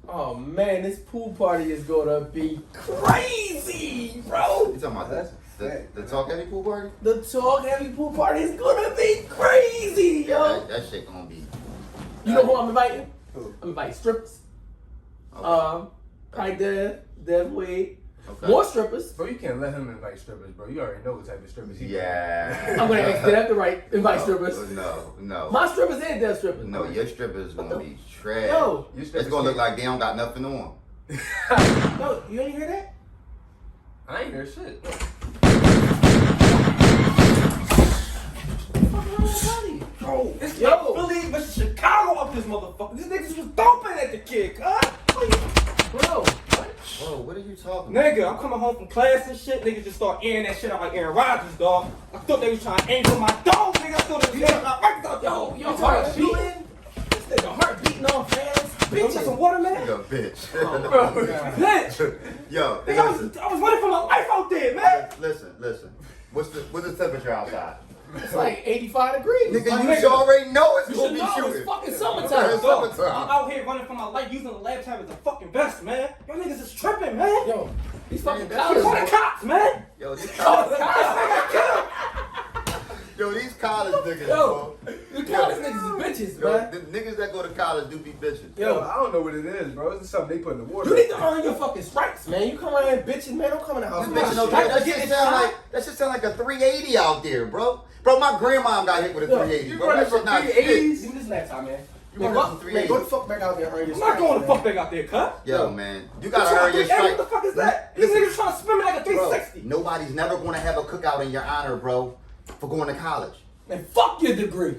Oh man, this pool party is gonna be crazy, bro. You talking about the Talk Heavy pool party? The Talk Heavy pool party is gonna be crazy, yo. That shit gonna be. You know who I'm inviting? Who? I'm inviting strippers. Okay. Probably DEVINWADE. Okay. More strippers. Bro, you can't let him invite strippers, bro. You already know what type of strippers he Yeah. I'm gonna ask them to invite strippers. No. My strippers and their strippers. No, your strippers gonna be trash. Yo, It's gonna look like they don't got nothing on. yo, you ain't hear that? I ain't hear shit. Bro, it's Yo. not Philly versus Chicago up this motherfucker. These niggas was dumping at the kick, huh? Bro, Whoa, what are you talking about? Nigga, I'm coming home from class and shit. Niggas just start airing that shit out like Aaron Rodgers, dog. I thought they was trying to aim for my dog, nigga. I thought they was aiming my right dog. yo, You heart talking shit? beating. This nigga heart beating on fans. You want some water, man? You a bitch. Bitch. Yo, Nigga, I was running for my life out there, man. listen. What's the temperature outside? It's like 85 degrees. Nigga, you should already know it's You gonna should be know shooting. it's fucking Yeah, summertime. it's Yo, summertime. I'm out here running for my life using the lab tab as a fucking vest, man. Y'all niggas is tripping, man. yo, these fucking Man, Call college the cops, man. Yo, these Call college, the cops. these college niggas, Yo, bro. the college niggas is bitches, Yo, man. the niggas that go to college do be bitches. Yo, I don't know what it is, bro. It's something they put in the water. You need to earn your fucking stripes, man. You come out here bitches, man. Don't come in the house. This with bitch, no, stripes. that shit sound like a 380 out there, bro. Bro, my grandma got hit with a Yo, 380. you Bro, running that shit from not 380s? shit. Give me this laptop, man. You Man, running from go 380. the fuck back out there and earn your I'm stripes. not going the man. fuck back out there, cut. Yo, man, you What gotta earn your stripes. the fuck is that? These niggas trying to spin me like a Bro, 360. nobody's never gonna have a cookout in your honor, bro, for going to college. Man, fuck your degree.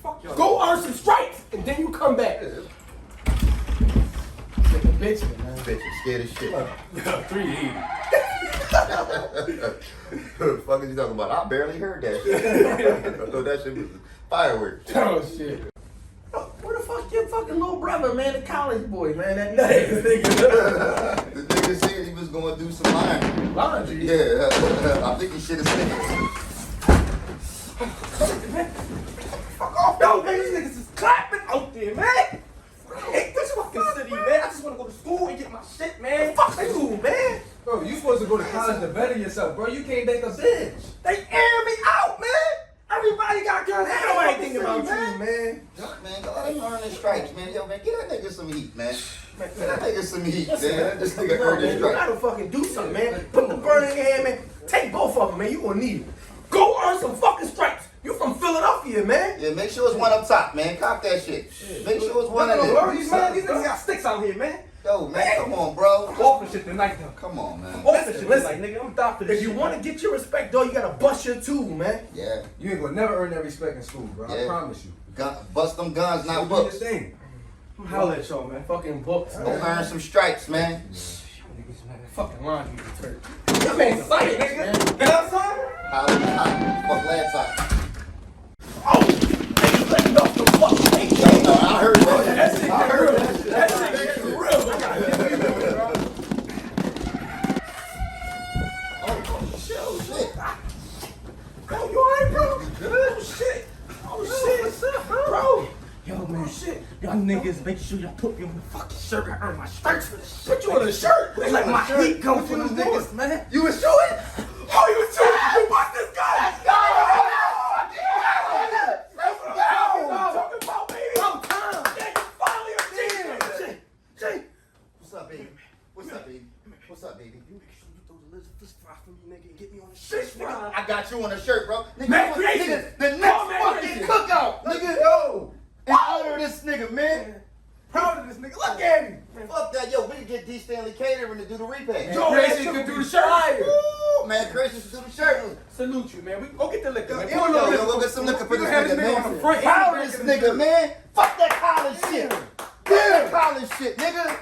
Fuck y'all. Go earn some stripes, and then you come back. Nigga bitching, man. Bitch, you scared as shit. 380. What the fuck is you talking about? I barely heard that shit. I thought that shit was fireworks. Oh shit. Where the fuck your fucking little brother, man? The college boy, man. That nigga. The nigga said he was gonna do some laundry. Laundry. Yeah, I think he should have said. Fuck off, yo, man. These niggas is clapping out there, man. I hate this fucking city, man. I just want to go to school and get my shit, man. Fuck school, man. Bro, you supposed to go to college to better yourself, bro. You can't make a bitch. They air me out, man. Everybody got good I head know on anything about you, man. Man, go let him earn his stripes, man. Yo, man, get that nigga some heat, man. Get that nigga some heat, man. This nigga earned his You stripes. gotta fucking do something, man. Put the burner in your hand, man. Take both of them, man. You gonna need it. Go earn some fucking stripes. You from Philadelphia, man. Yeah, make sure it's one up top, man. Cop that shit. Make sure it's one of Bro, them. these niggas got sticks out here, man. Yo, man, come on, bro. Off the shit tonight, though. Come on, man. Off the shit Listen. tonight, nigga. I'm down for this If you shit, want to get your respect, though, you gotta bust your tool, man. Yeah, You ain't gonna never earn that respect in school, bro. I Yeah. promise you. bust them guns, So not do your books. thing. I'm holla at y'all, man. Fucking books, Go man. earn some stripes, man. Niggas, man. Fucking laundry detergent. That man's excited, Nigga, nigga. get outside. Fuck laptop. Oh, hey, you letting off the fucking thing. No, I heard that. That shit I heard real. that shit. That shit is real. I gotta get you, bro. Oh, shit. Bro, you alright, bro? Oh, shit. Oh, shit. What's up, bro? Yo, man, shit. Y'all niggas, make sure y'all put me on the fucking shirt. I earned my stripes for this shit. Put you on a shirt. They let my heat come from them niggas, man. You was shooting? Oh, you was shooting? You bust this guy? Let's go! Let's go! Talking about, baby. I'm time. Yeah, you finally a G. Jay. What's up, baby? What's up, baby? What's up, baby? Make sure you throw the lizard fish fry for me, nigga, and get me on the shirt, nigga. I got you on a shirt, bro. Nigga, Man, you- creation. nigga, the next Call man fucking creation. cookout, nigga. Yo, in honor of this nigga, man. Proud of this nigga. Look at him. Fuck that, yo. We can get D. Stanley Catering to do the repack. Joe, Creation man, could you do the shirt. fire. Woo, man, gracious to do the shirt. Salute you, man. We go get the liquor, man. Yo, go get some liquor for We this gonna have nigga, this nigga on man. the front Proud end, of this nigga. nigga, man. Fuck that college shit. Damn that college shit, nigga.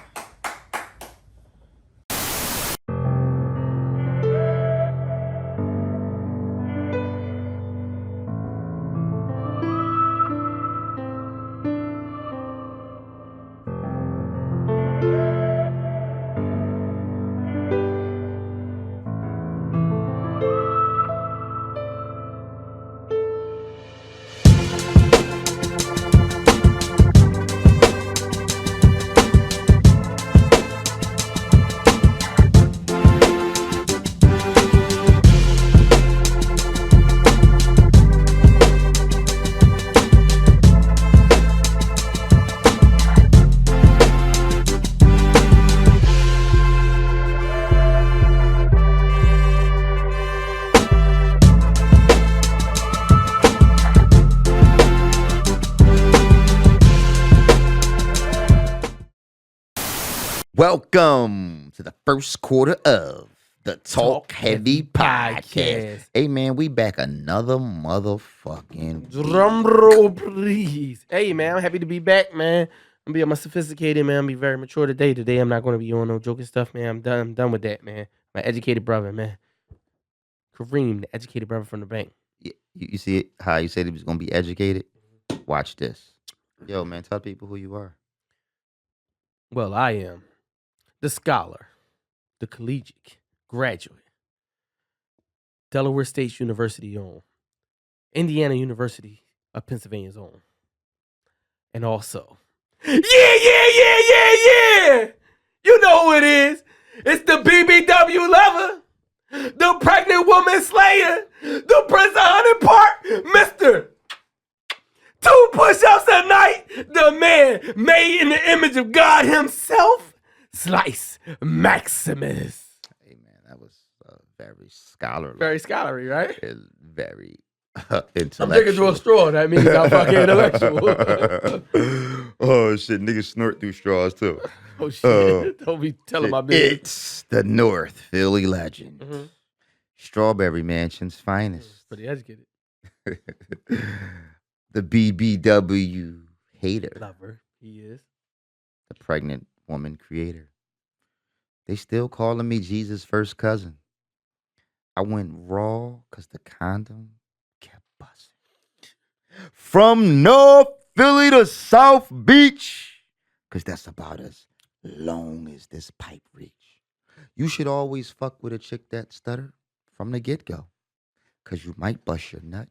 Welcome to the first quarter of the Talk Heavy Podcast. Hey, man, we back another motherfucking Drum roll, please. Hey, man, I'm happy to be back, man. I'm be more sophisticated, man. I'm be very mature today. Today, I'm not going to be on no joking stuff, man. I'm done with that, man. My educated brother, man. Kareem, the educated brother from the bank. You see it, how you said he was going to be educated? Watch this. Yo, man, tell people who you are. Well, I am the scholar, the collegiate, graduate, Delaware State University own, Indiana University of Pennsylvania's own, and also, yeah! You know who it is. It's the BBW lover, the pregnant woman slayer, the Prince of Hunting Park, Mr. 2 push-ups a night, the man made in the image of God himself, Slice Maximus. Hey, man, that was very scholarly. Very scholarly, right? It's very intellectual. I'm drinking through a straw. That means I'm fucking intellectual. Oh, shit. Niggas snort through straws, too. Oh, shit. Don't be telling my business. It's the North Philly legend. Mm-hmm. Strawberry Mansion's finest. Pretty educated. The BBW hater. Lover. He is. The pregnant woman creator. They still calling me Jesus' first cousin. I went raw because the condom kept busting. From North Philly to South Beach, because that's about as long as this pipe reach. You should always fuck with a chick that stutter from the get-go, because you might bust your nut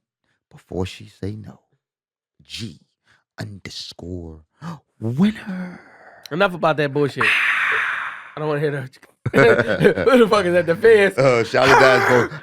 before she say no. G_winner. Enough about that bullshit. I don't want to hear that. Who the fuck is that? The fans? Shout out that.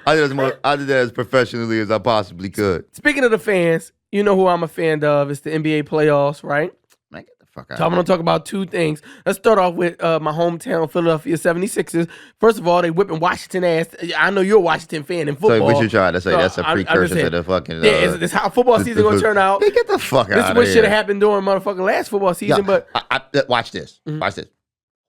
I did that as professionally as I possibly could. Speaking of the fans, you know who I'm a fan of. It's the NBA playoffs, right? Man, get the fuck out. So I'm going to talk about 2 things. Let's start off with my hometown, Philadelphia 76ers. First of all, they whipping Washington ass. I know you're a Washington fan in football. So what you trying to say? So that's a precursor to the fucking... yeah, it's how football season going to turn out. Get the fuck out of here. This is what should have happened during motherfucking last football season, but... Watch this. Mm-hmm. Watch this.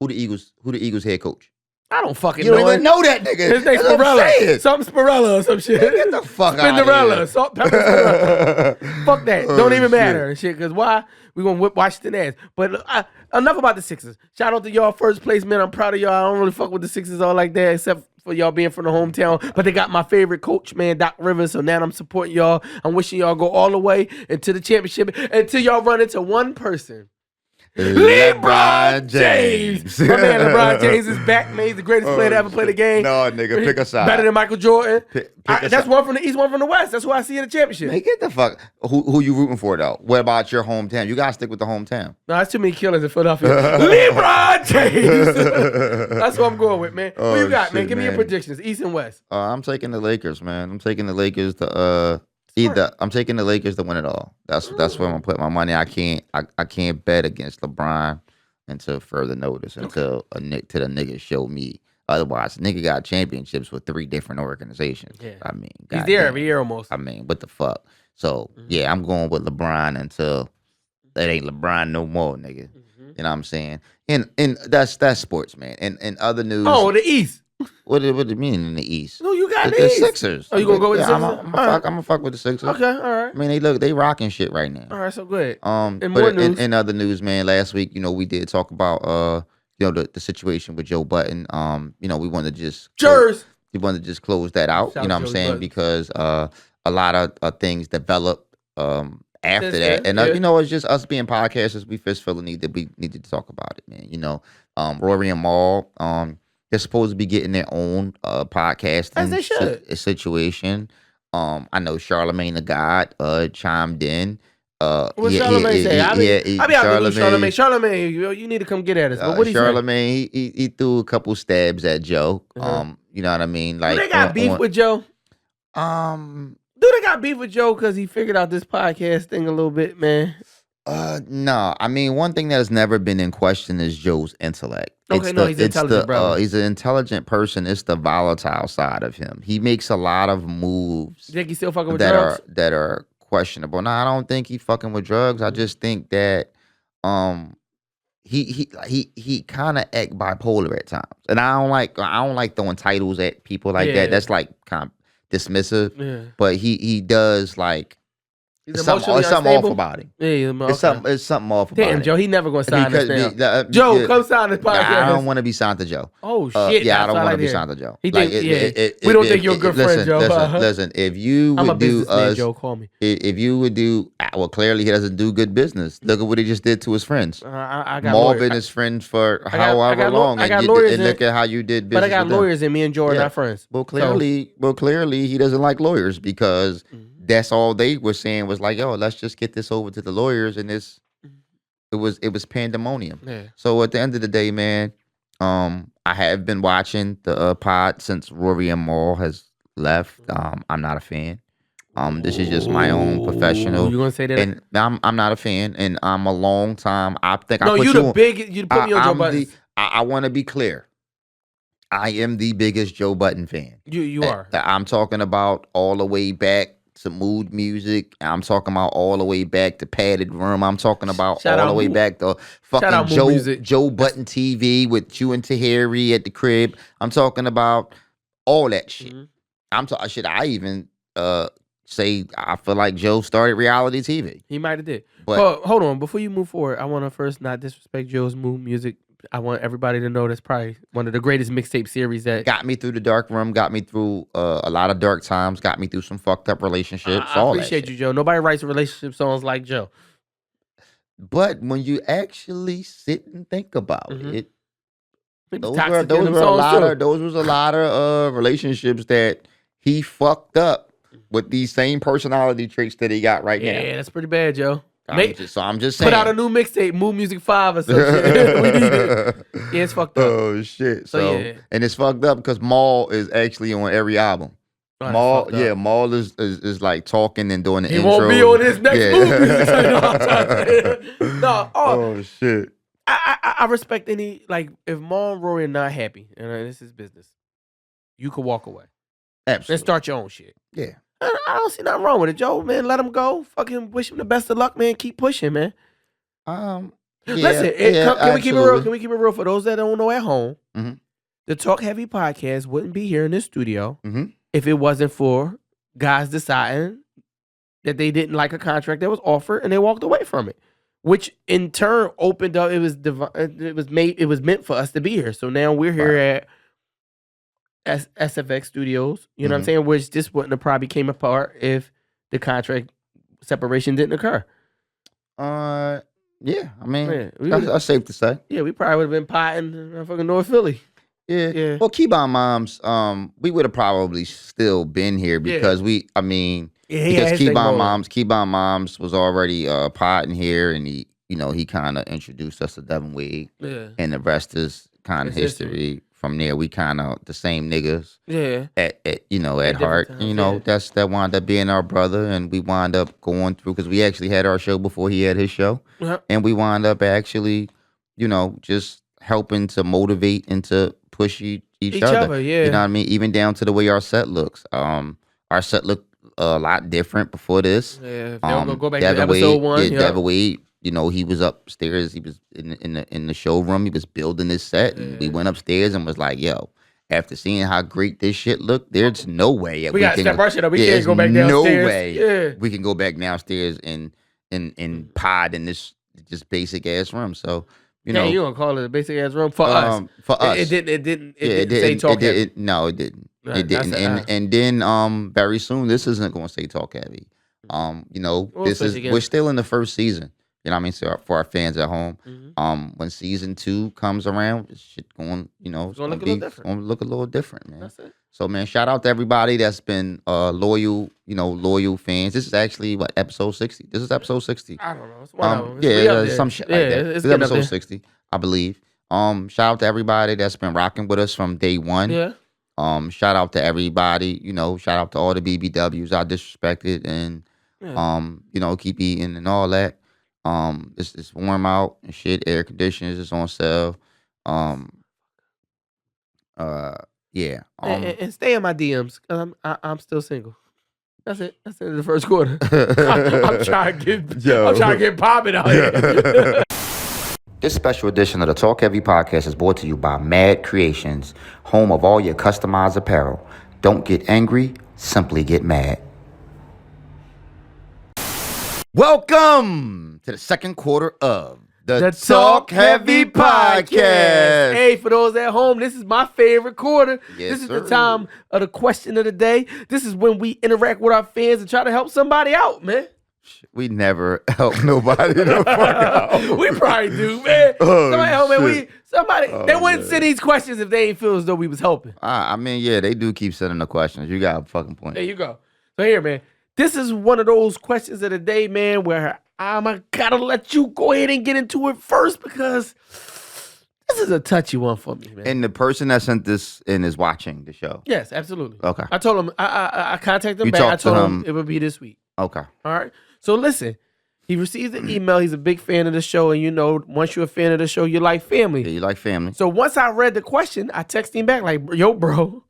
Who the Eagles head coach? I don't fucking know. You don't even know that nigga. His name's Spirella. Something Spirella or some shit. Get the fuck out of here. Salt, pepper, Spirella. Fuck that. Don't even matter and shit. Because why? We going to whip Washington ass. But enough about the Sixers. Shout out to y'all first place, man. I'm proud of y'all. I don't really fuck with the Sixers all like that, except for y'all being from the hometown. But they got my favorite coach, man, Doc Rivers. So now I'm supporting y'all. I'm wishing y'all go all the way into the championship until y'all run into one person. LeBron James. My man LeBron James is back, man. He's the greatest player to ever play the game. No, nigga, pick a side. Better than Michael Jordan. That's one from the East, one from the West. That's who I see in the championship. Man, get the fuck. Who you rooting for, though? What about your hometown? You got to stick with the hometown. No, that's too many killers in Philadelphia. LeBron James. That's what I'm going with, man. Who you got, man? Give me your predictions, East and West. I'm taking the Lakers, man. I'm taking the Lakers to... I'm taking the Lakers to win it all. That's where I'm gonna put my money. I can't bet against LeBron until further notice. Until the nigga show me otherwise. Nigga got championships with 3 different organizations. Yeah. I mean, he's there every year almost. I mean, what the fuck? So yeah, I'm going with LeBron until that ain't LeBron no more, nigga. You know what I'm saying? And that's sports, man. And other news. Oh, the East. What do you mean in the East? No, you got the Sixers. Oh, you gonna go with the Sixers? I'm gonna fuck with the Sixers. Okay, all right. I mean, they rocking shit right now. All right, so good. In other news, man, last week, we did talk about the situation with Joe Budden. We wanted to just close that out. You know what I'm saying? Button. Because a lot of things developed after that, and it's just us being podcasters. We fist feel needed to talk about it, man. Rory and Maul, they're supposed to be getting their own podcasting situation. I know Charlemagne the God chimed in. What Charlemagne say? I be out to Charlemagne, you need to come get at us. But what Charlemagne, he threw a couple stabs at Joe. You know what I mean? Like, they got beef with Joe? Do they got beef with Joe because he figured out this podcast thing a little bit, man? No. I mean, one thing that has never been in question is Joe's intellect. Okay, he's an intelligent brother. He's an intelligent person. It's the volatile side of him. He makes a lot of moves. You think he's still fucking with drugs? That are questionable. No, I don't think he's fucking with drugs. I just think that he kind of act bipolar at times, and I don't like throwing titles at people like that. That's like kind of dismissive. Yeah. But he does like. He's It's something off about him. Yeah, it's something off about him. Damn, Joe, he never gonna sign this now. Joe, come sign this podcast. I don't want to be signed to Joe. Oh shit! Yeah, I don't want to be signed to Joe. We don't think you're a good friend, Joe. Listen. If you would do us, Joe, call me. If you would do, well, clearly he doesn't do good business. Look at what he just did to his friends. I got Marv been his friend for however long, and look at how you did business. But I got lawyers, and me and Joe are not friends. Well, clearly he doesn't like lawyers because. That's all they were saying was like, yo, let's just get this over to the lawyers, and it was pandemonium. Yeah. So at the end of the day, man, I have been watching the pod since Rory and Maul has left. I'm not a fan. This is just my own professional. You gonna say that? And I'm not a fan, and I'm a long time. I think no, I put you you the on, big. You put me on Joe Button. I want to be clear. I am the biggest Joe Button fan. You are. I'm talking about all the way back to Mood Music. I'm talking about all the way back to Padded Room. I'm talking about all the way back to fucking Joe Button TV with you and Tahiri at the crib. I'm talking about all that shit. Should I even say I feel like Joe started reality TV? He might have did. But hold on, before you move forward, I want to first not disrespect Joe's Mood Music. I want everybody to know that's probably one of the greatest mixtape series that got me through the dark room, got me through a lot of dark times, got me through some fucked up relationships. I appreciate you, Joe. Nobody writes relationship songs like Joe. But when you actually sit and think about it, those was a lot of relationships that he fucked up with these same personality traits that he got right now. Yeah, that's pretty bad, Joe. I'm just saying. Put out a new mixtape, Mood Music 5 or some shit. We need it. Yeah, it's fucked up. Oh shit! So yeah. And it's fucked up because Maul is actually on every album. Maul is like talking and doing the intro. He won't be on his next movie. No. Oh shit! I respect any, like, if Maul and Rory are not happy, and this is business, you could walk away. Absolutely. And start your own shit. Yeah. I don't see nothing wrong with it, Joe. Man, let him go. Fucking wish him the best of luck, man. Keep pushing, man. Listen, can we keep it real? Can we keep it real for those that don't know at home? The Talk Heavy podcast wouldn't be here in this studio if it wasn't for guys deciding that they didn't like a contract that was offered and they walked away from it, which in turn opened up. It was meant for us to be here. So now we're here at SFX Studios, you know what I'm saying? Which this wouldn't have probably came apart if the contract separation didn't occur. Yeah, I mean, that's safe to say. Yeah, we probably would have been potting in fucking North Philly. Yeah. Well, Keybon Moms, we would have probably still been here because because Keybon Moms was already potting here, and he kind of introduced us to DEVINWADE, and the rest is kind of history. From there, we kind of the same niggas. Yeah. At heart. Times, that wound up being our brother, and we wound up going through because we actually had our show before he had his show, and we wound up actually, just helping to motivate and to push each other. Yeah. You know what I mean? Even down to the way our set looks. Our set looked a lot different before this. Yeah. Go back to episode 1. DEVINWADE. He was upstairs. He was in the showroom. He was building his set. And we went upstairs and was like, "Yo, after seeing how great this shit looked, there's no way we gotta step our shit up. We can't go back downstairs. No way we can go back downstairs and pod in this just basic ass room." So you gonna call it a basic ass room for us? For us, it didn't say talk heavy. No, it didn't. It didn't. And then very soon this isn't gonna say talk heavy. We're still in the first season. You know what I mean? So for our fans at home, when season 2 comes around, this shit going, it's gonna look a little different, man. That's it. So man, shout out to everybody that's been loyal fans. This is actually episode 60. This is episode 60. I don't know. It's one of them. Some shit like that. This is episode 60, I believe. Shout out to everybody that's been rocking with us from day one. Yeah. Shout out to everybody. Shout out to all the BBWs I disrespected and keep eating and all that. It's warm out and shit. Air conditioners is on sale. And stay in my DMs because I'm still single. That's it. That's it. The first quarter. I'm trying to get popping out here. This special edition of the Talk Heavy podcast is brought to you by Mad Creations, home of all your customized apparel. Don't get angry, simply get mad. Welcome to the second quarter of the Talk Heavy podcast. Hey, for those at home, this is my favorite quarter. Yes, this is sir. the time of the question of the day. This is when we interact with our fans and try to help somebody out, man. We never help nobody the fuck out. We probably do, man. Oh, somebody help, man. shit. They wouldn't send these questions if they ain't feel as though we was helping. I mean, yeah, they do keep sending the questions. You got a fucking point. There you go. So here, man. This is one of those questions of the day, man, where I'm gotta let you go ahead and get into it first because this is a touchy one for me, man. And the person that sent this in is watching the show. Yes, absolutely. Okay. I told him, I contacted him You back. I talked to told him. him it would be this week. Okay. All right. So listen, he received an email. He's a big fan of the show. And you know, once you're a fan of the show, you like family. Yeah, you like family. So once I read the question, I texted him back like, yo, bro,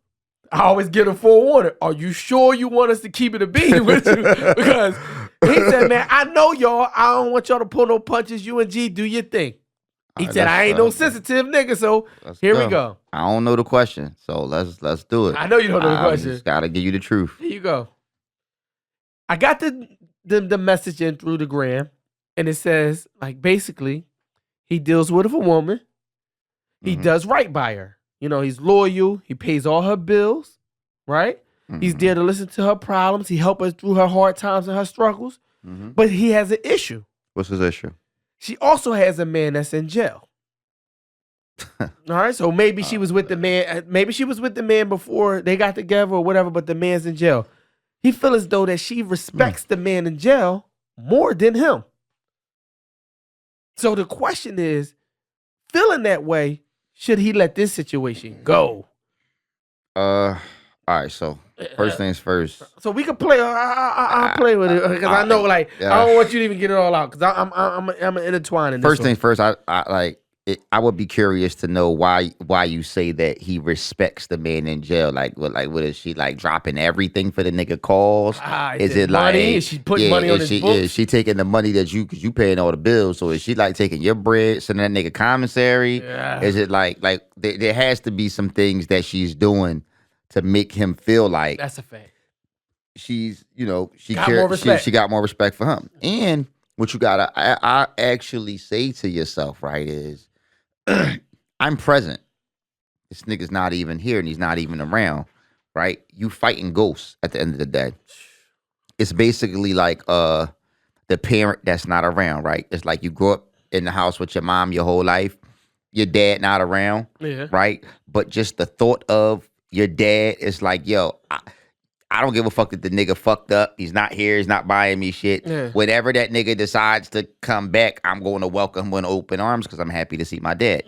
I always get a forewarning. Are you sure you want us to keep it a bean with you? Because he said, man, I know y'all. I don't want y'all to pull no punches. You and G, do your thing. He said, I ain't no sensitive nigga, so here we go. I don't know the question, so let's do it. I know you don't know the question. Just gotta give you the truth. Here you go. I got the message in through the gram, and it says, like, basically, he deals with a woman. He does right by her. You know, he's loyal. He pays all her bills, right? He's there to listen to her problems. He helps her through her hard times and her struggles. But he has an issue. What's his issue? She also has a man that's in jail. All right, so maybe she was with the man. Maybe she was with the man before they got together or whatever. But the man's in jail. He feels as though that she respects the man in jail more than him. So the question is, feeling that way, should he let this situation go? All right. So first things first. So we can play. I'll play with it because I know, like, I don't want you to even get it all out because I'm intertwined in this. First things first. I would be curious to know why you say that he respects the man in jail. What is she like dropping everything for the nigga calls? Is it money? Like, Is she putting money on his books? Is she taking the money that because you paying all the bills? So is she like taking your bread, sending that nigga commissary? Yeah. Is it like there has to be some things that she's doing to make him feel like That's a fact. she's, she Got more respect. She got more respect for him. And what you gotta I actually say to yourself, right, is I'm present. This nigga's not even here and he's not even around, right? You fighting ghosts at the end of the day. It's basically like the parent that's not around, right? It's like you grew up in the house with your mom your whole life. Your dad not around, right? But just the thought of your dad is like, yo, I don't give a fuck that the nigga fucked up. He's not here. He's not buying me shit. Yeah. Whenever that nigga decides to come back, I'm going to welcome him with open arms because I'm happy to see my dad.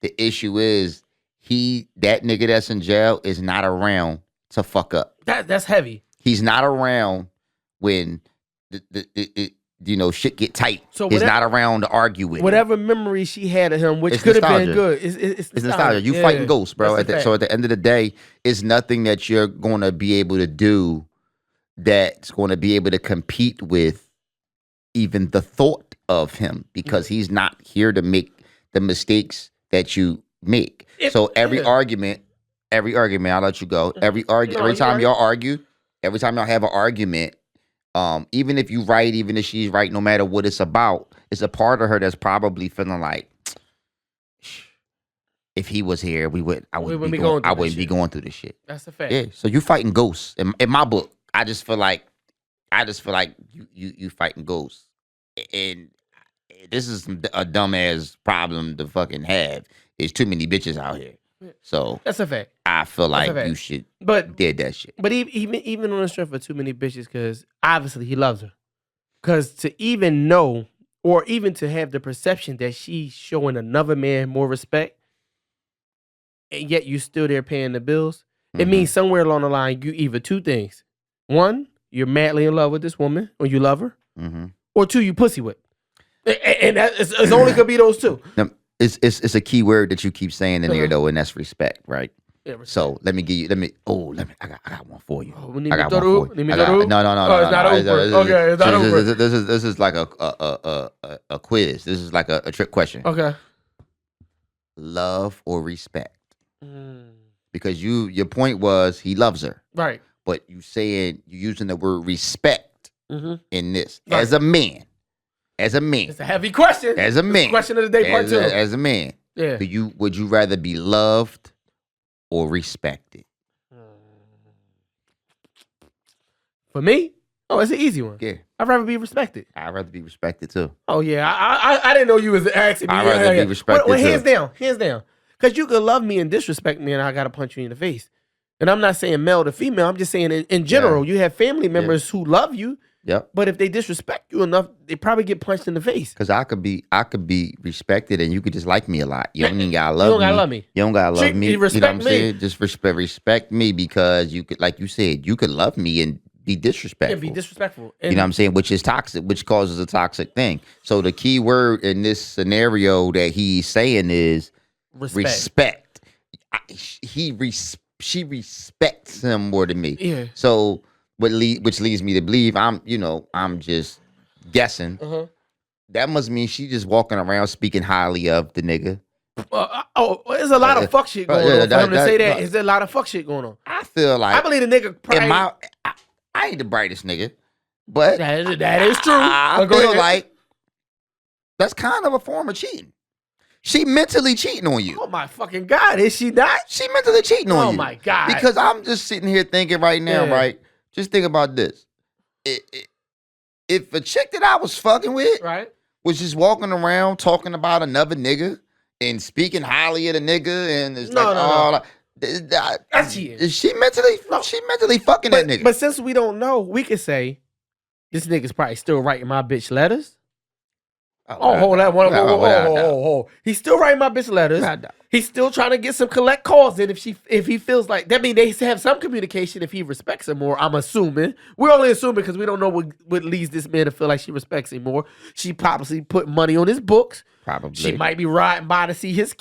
The issue is that nigga that's in jail is not around to fuck up. That's heavy. He's not around when shit get tight. So he's not around to argue with. Whatever memory she had of him, which could have been good, it's nostalgia. You fighting ghosts, bro. So at the end of the day, it's nothing that you're going to be able to do that's going to be able to compete with even the thought of him because he's not here to make the mistakes that you make. So every argument, I'll let you go. Every time y'all argue, every time y'all have an argument, even if you right, even if she's right, no matter what it's about, it's a part of her that's probably feeling like, if he was here, I wouldn't be going through this shit. That's a fact. Yeah. So you fighting ghosts in my book. I just feel like you fighting ghosts, and this is a dumbass problem to fucking have. There's too many bitches out here. So that's a fact. I feel like you should did that shit. But even on the strength of too many bitches, because obviously he loves her. Because to even know, or even to have the perception that she's showing another man more respect, and yet you still there paying the bills, it means somewhere along the line you either two things. One, you're madly in love with this woman, or you love her. Or two, you pussy whip. And it's only gonna be those two. It's a key word that you keep saying in there though, and that's respect, right? Yeah, so let me give you. I got one for you. Oh, we need I me got to one go for to you. Need me to go to No. Oh, it's not over. Okay, it's not over. This is like a quiz. This is like a trick question. Okay. Love or respect? Because your point was he loves her, Right. but you using the word respect in this Right. as a man. It's a heavy question. As a man. Question of the day, part 2. As a man. Yeah. Would you rather be loved or respected? For me, it's an easy one. Yeah. I'd rather be respected. I'd rather be respected too. Oh yeah, I didn't know you was asking me. I'd rather be respected well, too. hands down. Because you could love me and disrespect me, and I gotta punch you in the face. And I'm not saying male to female. I'm just saying in general, you have family members who love you. Yep. But if they disrespect you enough, they probably get punched in the face. Because I could be respected, and you could just like me a lot. You don't even gotta love me. You don't gotta love me. You don't gotta love Treat me. me, You know what I'm respect saying? me. Just respect me because you could, like you said, you could love me and be disrespectful. Yeah, be disrespectful. You know what I'm saying? Which is toxic, which causes a toxic thing. So the key word in this scenario that he's saying is respect. She respects him more than me. Yeah. So which leads me to believe I'm just guessing. That must mean she just walking around speaking highly of the nigga. There's a lot of fuck shit going on. For him to say that, is there a lot of fuck shit going on? I feel like I believe the nigga probably. I ain't the brightest nigga, but that is true. I feel like that's kind of a form of cheating. She mentally cheating on you. Oh my fucking God, is she not? She mentally cheating on you. Oh my God. Because I'm just sitting here thinking right now, right? Just think about this. If a chick that I was fucking with was just walking around talking about another nigga and speaking highly of the nigga and it's No. That's cheating. Is she mentally fucking that nigga? But since we don't know, we could say this nigga's probably still writing my bitch letters. Hold on. He's still writing my bitch letters. He's still trying to get some collect calls in if he feels like that means they have some communication if he respects her more. I'm assuming. We're only assuming because we don't know what leads this man to feel like she respects him more. She probably put money on his books. Probably. She might be riding by to see his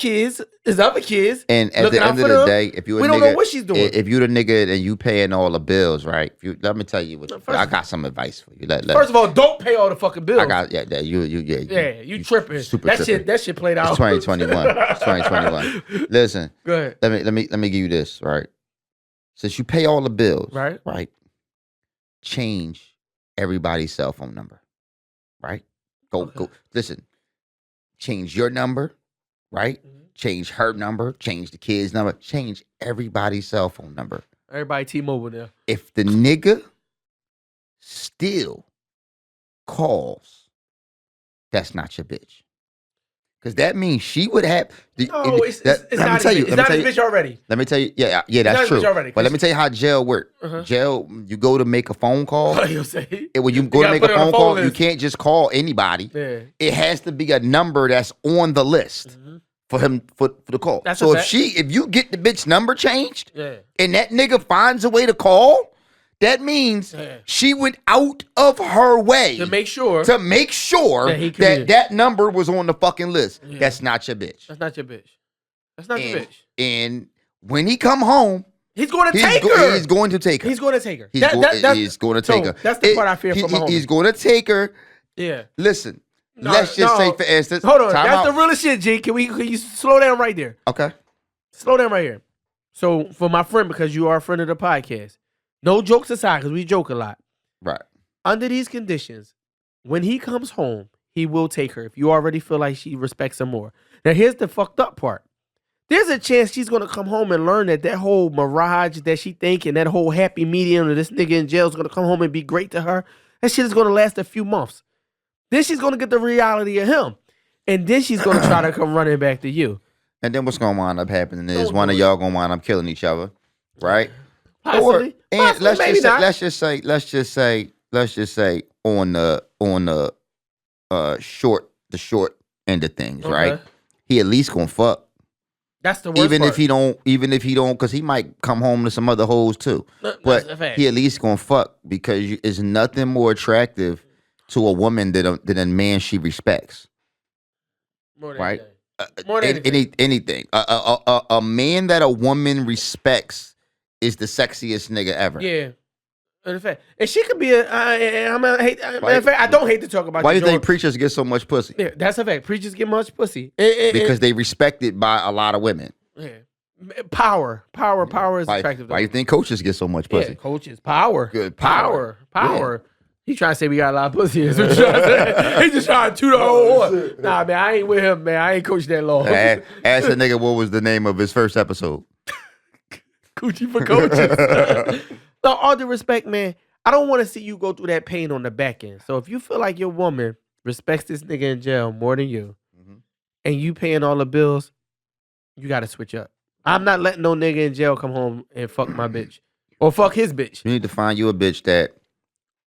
other kids. And at the end of the day, if you we don't know what she's doing. If you the nigga and you paying all the bills, right? Let me tell you what. I got some advice for you. First of all, don't pay all the fucking bills. I got you tripping. Super tripping. That shit played out. It's 2021. It's 2021. Listen. Go ahead. Let me give you this, right? Since you pay all the bills, right? Change everybody's cell phone number, right? Go. Listen. Change your number, right? Change her number. Change the kid's number. Change everybody's cell phone number. Everybody T-Mobile now. If the nigga still calls, that's not your bitch. Because that means she would have. It's not his bitch already. Let me tell you. Yeah, that's true. But let me tell you how jail works. Jail, you go to make a phone call. When you go to make a phone call, you can't just call anybody. Yeah. It has to be a number that's on the list for him for the call. So if you get the bitch number changed, and that nigga finds a way to call. That means she went out of her way to make sure that number was on the fucking list. Yeah. That's not your bitch. That's not your bitch. And when he come home, he's going to take her. He's going to take her. He's going to take her. He's going to take her. That's the part I fear from my homie. He's going to take her. Yeah. Listen. Let's just say, for instance. Hold on. That's the realest shit, G. Can you slow down right there? Okay. Slow down right here. So for my friend, because you are a friend of the podcast. No jokes aside, because we joke a lot. Right. Under these conditions, when he comes home, he will take her if you already feel like she respects him more. Now, here's the fucked up part. There's a chance she's going to come home and learn that whole mirage that she think and that whole happy medium of this nigga in jail is going to come home and be great to her. That shit is going to last a few months. Then she's going to get the reality of him. And then she's going to try to come running back to you. And then what's going to wind up happening is one of y'all going to wind up killing each other. Right? Possibly. Let's just say on the short end of things, right? He at least gonna fuck. That's the worst part. Even if he don't, because he might come home to some other hoes too. But he at least gonna fuck because it's nothing more attractive to a woman than a man she respects. Right? More than anything. A man that a woman respects is the sexiest nigga ever. Yeah. In fact, and she could be a. I don't hate to talk about. Why do you think preachers get so much pussy? Yeah, that's a fact. Preachers get much pussy Because they respected by a lot of women. Yeah, power is attractive. Why do you think coaches get so much pussy? Yeah, coaches, power, Good power. Yeah. He trying to say we got a lot of pussy. He just trying to toot the whole horn. Nah, man, I ain't with him, man. I ain't coached that long. Ask a nigga what was the name of his first episode. Coochie for coaches. So, all due respect, man, I don't want to see you go through that pain on the back end. So, if you feel like your woman respects this nigga in jail more than you, and you paying all the bills, you got to switch up. I'm not letting no nigga in jail come home and fuck my bitch. Or fuck his bitch. You need to find you a bitch that,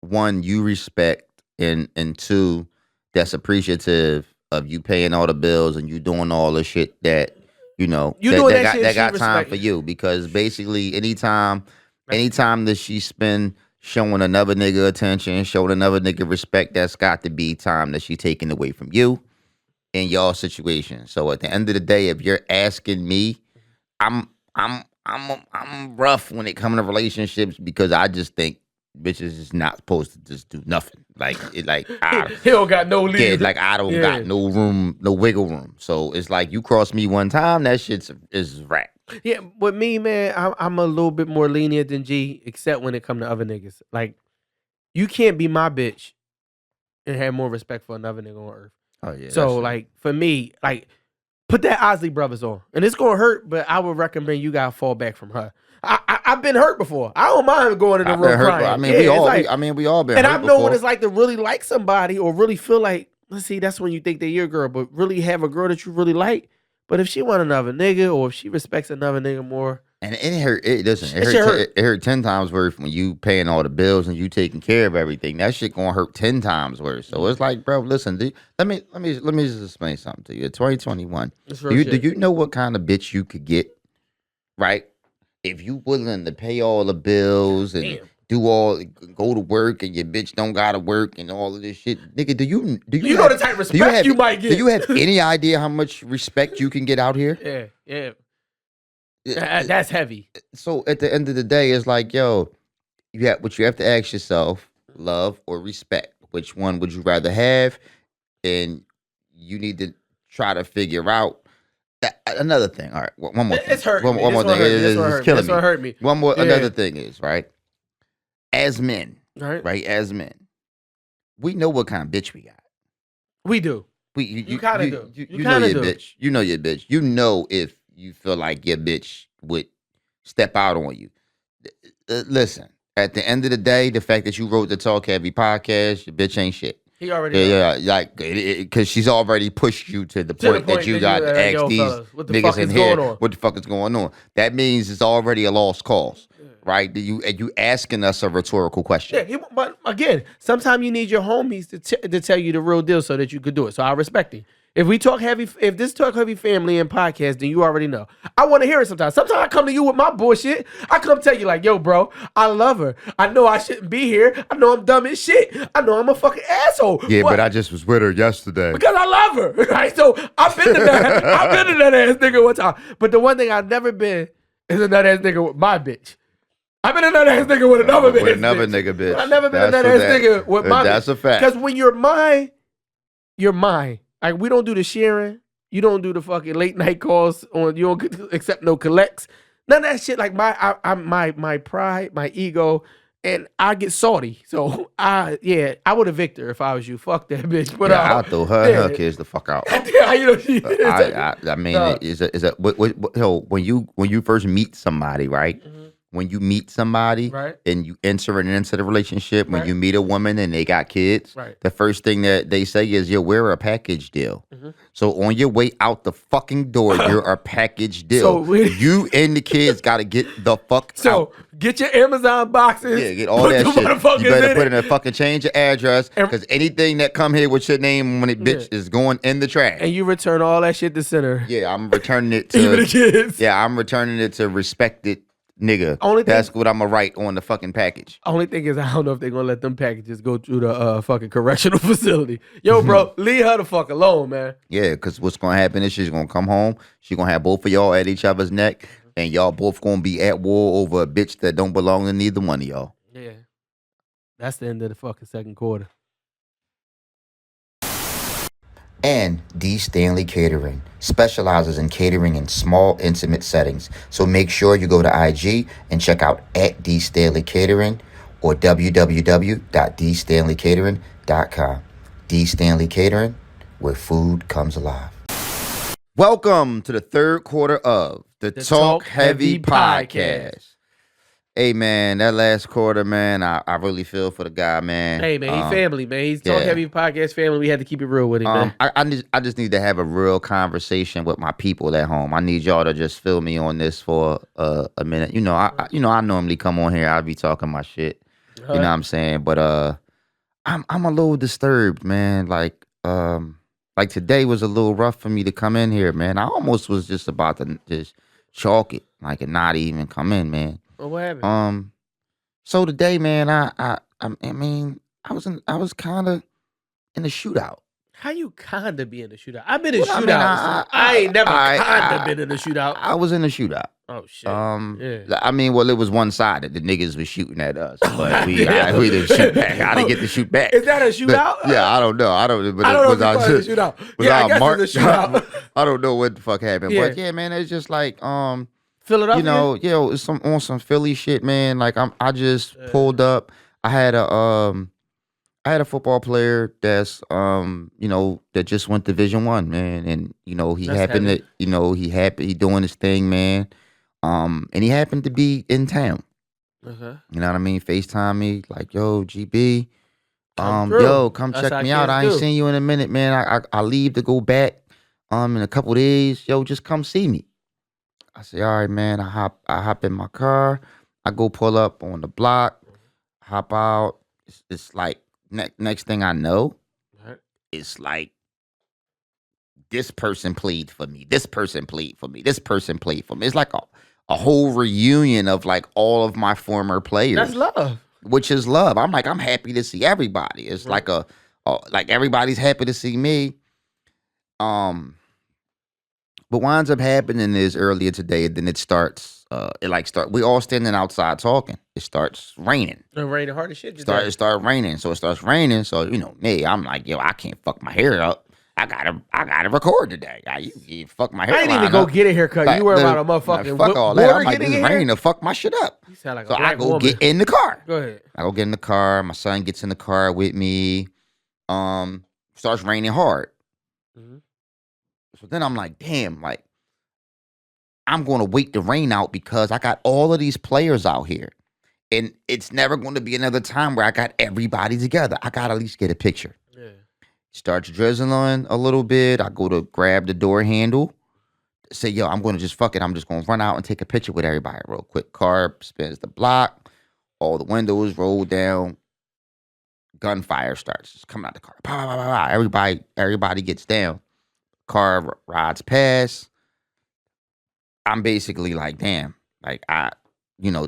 one, you respect, and two, that's appreciative of you paying all the bills and you doing all the shit that, that got time for you. Because basically, anytime that she spend showing another nigga attention, showing another nigga respect, that's got to be time that she taking away from you in y'all situation. So at the end of the day, if you're asking me, I'm rough when it comes to relationships because I just think bitches is not supposed to just do nothing. He don't got no lead. Yeah, like I don't got no room, no wiggle room. So it's like you cross me one time, that shit is rap. Yeah, with me, man, I'm a little bit more lenient than G, except when it come to other niggas. Like, you can't be my bitch and have more respect for another nigga on earth. Oh yeah. So like for me, like put that Osley Brothers on, and it's gonna hurt, but I would recommend you gotta fall back from her. I've been hurt before. I don't mind going in the room crying. I mean, we all been. And hurt I've known before. what it's like to really like somebody or really feel like. Let's see, that's when you think they're your girl, but really have a girl that you really like. But if she want another nigga or if she respects another nigga more. And it hurt. It hurt 10 times worse when you paying all the bills and you taking care of everything. That shit gonna hurt 10 times worse. So it's like, bro, listen. Let me just explain something to you. 2021. Do you know what kind of bitch you could get, right? If you willing to pay all the bills and go to work and your bitch don't gotta work and all of this shit, nigga, do you know the type of respect you might get? Do you have any idea how much respect you can get out here? Yeah. That's heavy. So at the end of the day, it's like, yo, you have to ask yourself, love or respect. Which one would you rather have? And you need to try to figure out. Another thing, all right. One more thing. It's hurting. One more thing. It's killing me. This one hurt me. One more. Another thing is, right? As men, right? As men, we know what kind of bitch we got. We do. You kind of do. You know your bitch. You know your bitch. You know if you feel like your bitch would step out on you. Listen, at the end of the day, the fact that you wrote the Talk Heavy podcast, your bitch ain't shit. He already like because she's already pushed you to the point that you got to ask these niggas in here what the fuck is going on. That means it's already a lost cause, right? You asking us a rhetorical question. Yeah, but again, sometimes you need your homies to tell you the real deal so that you could do it. So I respect it. If this Talk Heavy family and podcast, then you already know. I want to hear it sometimes. Sometimes I come to you with my bullshit. I come tell you like, yo, bro, I love her. I know I shouldn't be here. I know I'm dumb as shit. I know I'm a fucking asshole. Yeah, but I just was with her yesterday. Because I love her, right? So I've been to that. I've been to that ass nigga one time. But the one thing I've never been is a nut ass nigga with my bitch. I've been a nut ass nigga with another bitch. With another nigga bitch. But I've never been a nut ass nigga with my bitch. That's a fact. Because when you're mine, you're mine. Like, we don't do the sharing. You don't do the fucking late night calls on. You don't accept no collects. None of that shit. Like my pride, my ego, and I get salty. So I would evict her if I was you. Fuck that bitch. But I'll throw her and her kids the fuck out. I mean, when you first meet somebody, right? Mm-hmm. When you meet somebody and you enter into the relationship, when you meet a woman and they got kids, the first thing that they say is, yo, we're a package deal. Mm-hmm. So on your way out the fucking door, you're a package deal. So you and the kids got to get the fuck out. So get your Amazon boxes. Yeah, get all that shit. You better put in a fucking change your address because anything that come here with your name on it, bitch, is going in the trash. And you return all that shit to center. Yeah, I'm returning it to even the kids. Yeah, I'm returning it to respected nigga. That's what I'm gonna write on the fucking package. Only thing is, I don't know if they're gonna let them packages go through the fucking correctional facility. Yo, bro, leave her the fuck alone, man. Yeah, because what's gonna happen is she's gonna come home. She's gonna have both of y'all at each other's neck, and y'all both gonna be at war over a bitch that don't belong to neither one of y'all. Yeah, that's the end of the fucking second quarter. And D. Stanley Catering specializes in catering in small, intimate settings. So make sure you go to IG and check out at D. Stanley Catering or www.dstanleycatering.com. D. Stanley Catering, where food comes alive. Welcome to the third quarter of the Talk Heavy Podcast. Hey, man, that last quarter, man, I really feel for the guy, man. Hey, man, he's family, man. He's Talk Heavy Podcast family. We had to keep it real with him, man. I just need to have a real conversation with my people at home. I need y'all to just fill me on this for a minute. You know, I normally come on here. I'll be talking my shit. You know what I'm saying? But I'm a little disturbed, man. Like today was a little rough for me to come in here, man. I almost was just about to just chalk it, like, and not even come in, man. Well, what happened? So today, man, I mean, I was kind of in the shootout. How you kinda be in the shootout? I've been in shootouts. I ain't never kinda been in the shootout. I was in the shootout. Oh shit. Yeah. I mean, well, it was one sided. The niggas was shooting at us, but we didn't shoot back. I didn't get to shoot back. Is that a shootout? Yeah, I don't know. I don't know if it's a shootout. Yeah, I guess it's a shootout. I don't know what the fuck happened, but yeah, man, it's just like Philadelphia. It's on some Philly shit, man. Like I just pulled up. I had a football player that's that just went Division I, man, and he That's happened heavy. to he doing his thing, man. And he happened to be in town. Uh-huh. You know what I mean? FaceTime me like, yo, GB, Come come That's check how me out. I ain't kids do. seen you in a minute, man. I leave to go back in a couple days. Yo, just come see me. I say, all right, man. I hop in my car. I go pull up on the block, hop out. It's like next thing I know, it's like this person played for me. This person played for me. This person played for me. It's like a whole reunion of like all of my former players. That's love. Which is love. I'm like, I'm happy to see everybody. It's like like everybody's happy to see me. But what ends up happening is earlier today, then it starts. We all standing outside talking. It starts raining. It raining hard as shit. It start raining. So it starts raining. So me, I'm like, yo, I can't fuck my hair up. I gotta record today. You fuck my hair. I didn't even go get a haircut. You worry about a motherfucking fuck all that. I'm like, getting it's raining to fuck my shit up. You sound like So a black I go woman. get in the car. Go ahead. I go get in the car. My son gets in the car with me. Starts raining hard. Mhm. So then I'm like, damn, like I'm going to wait the rain out because I got all of these players out here. And it's never going to be another time where I got everybody together. I got to at least get a picture. Yeah. Starts drizzling a little bit. I go to grab the door handle. Say, yo, I'm going to just fuck it. I'm just going to run out and take a picture with everybody real quick. Car spins the block. All the windows roll down. Gunfire starts. Just coming out the car. Pow, pow, pow, pow. Everybody gets down. Car rides past. I'm basically like, damn, like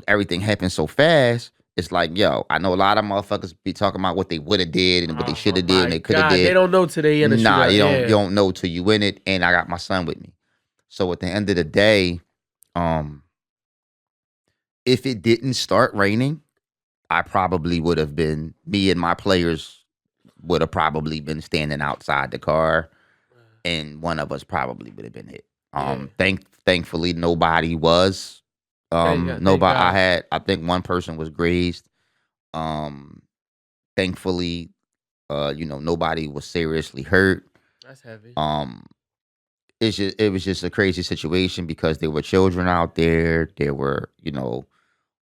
everything happened so fast. It's like, yo, I know a lot of motherfuckers be talking about what they would have did and what they should have did and they could have did. They don't know till they in the shootout. You don't know till you in it. And I got my son with me. So at the end of the day, if it didn't start raining, I probably would have been, me and my players would have probably been standing outside the car and one of us probably would have been hit. Thankfully nobody was. Nobody. I think one person was grazed. Thankfully, nobody was seriously hurt. That's heavy. It was just a crazy situation because there were children out there. There were,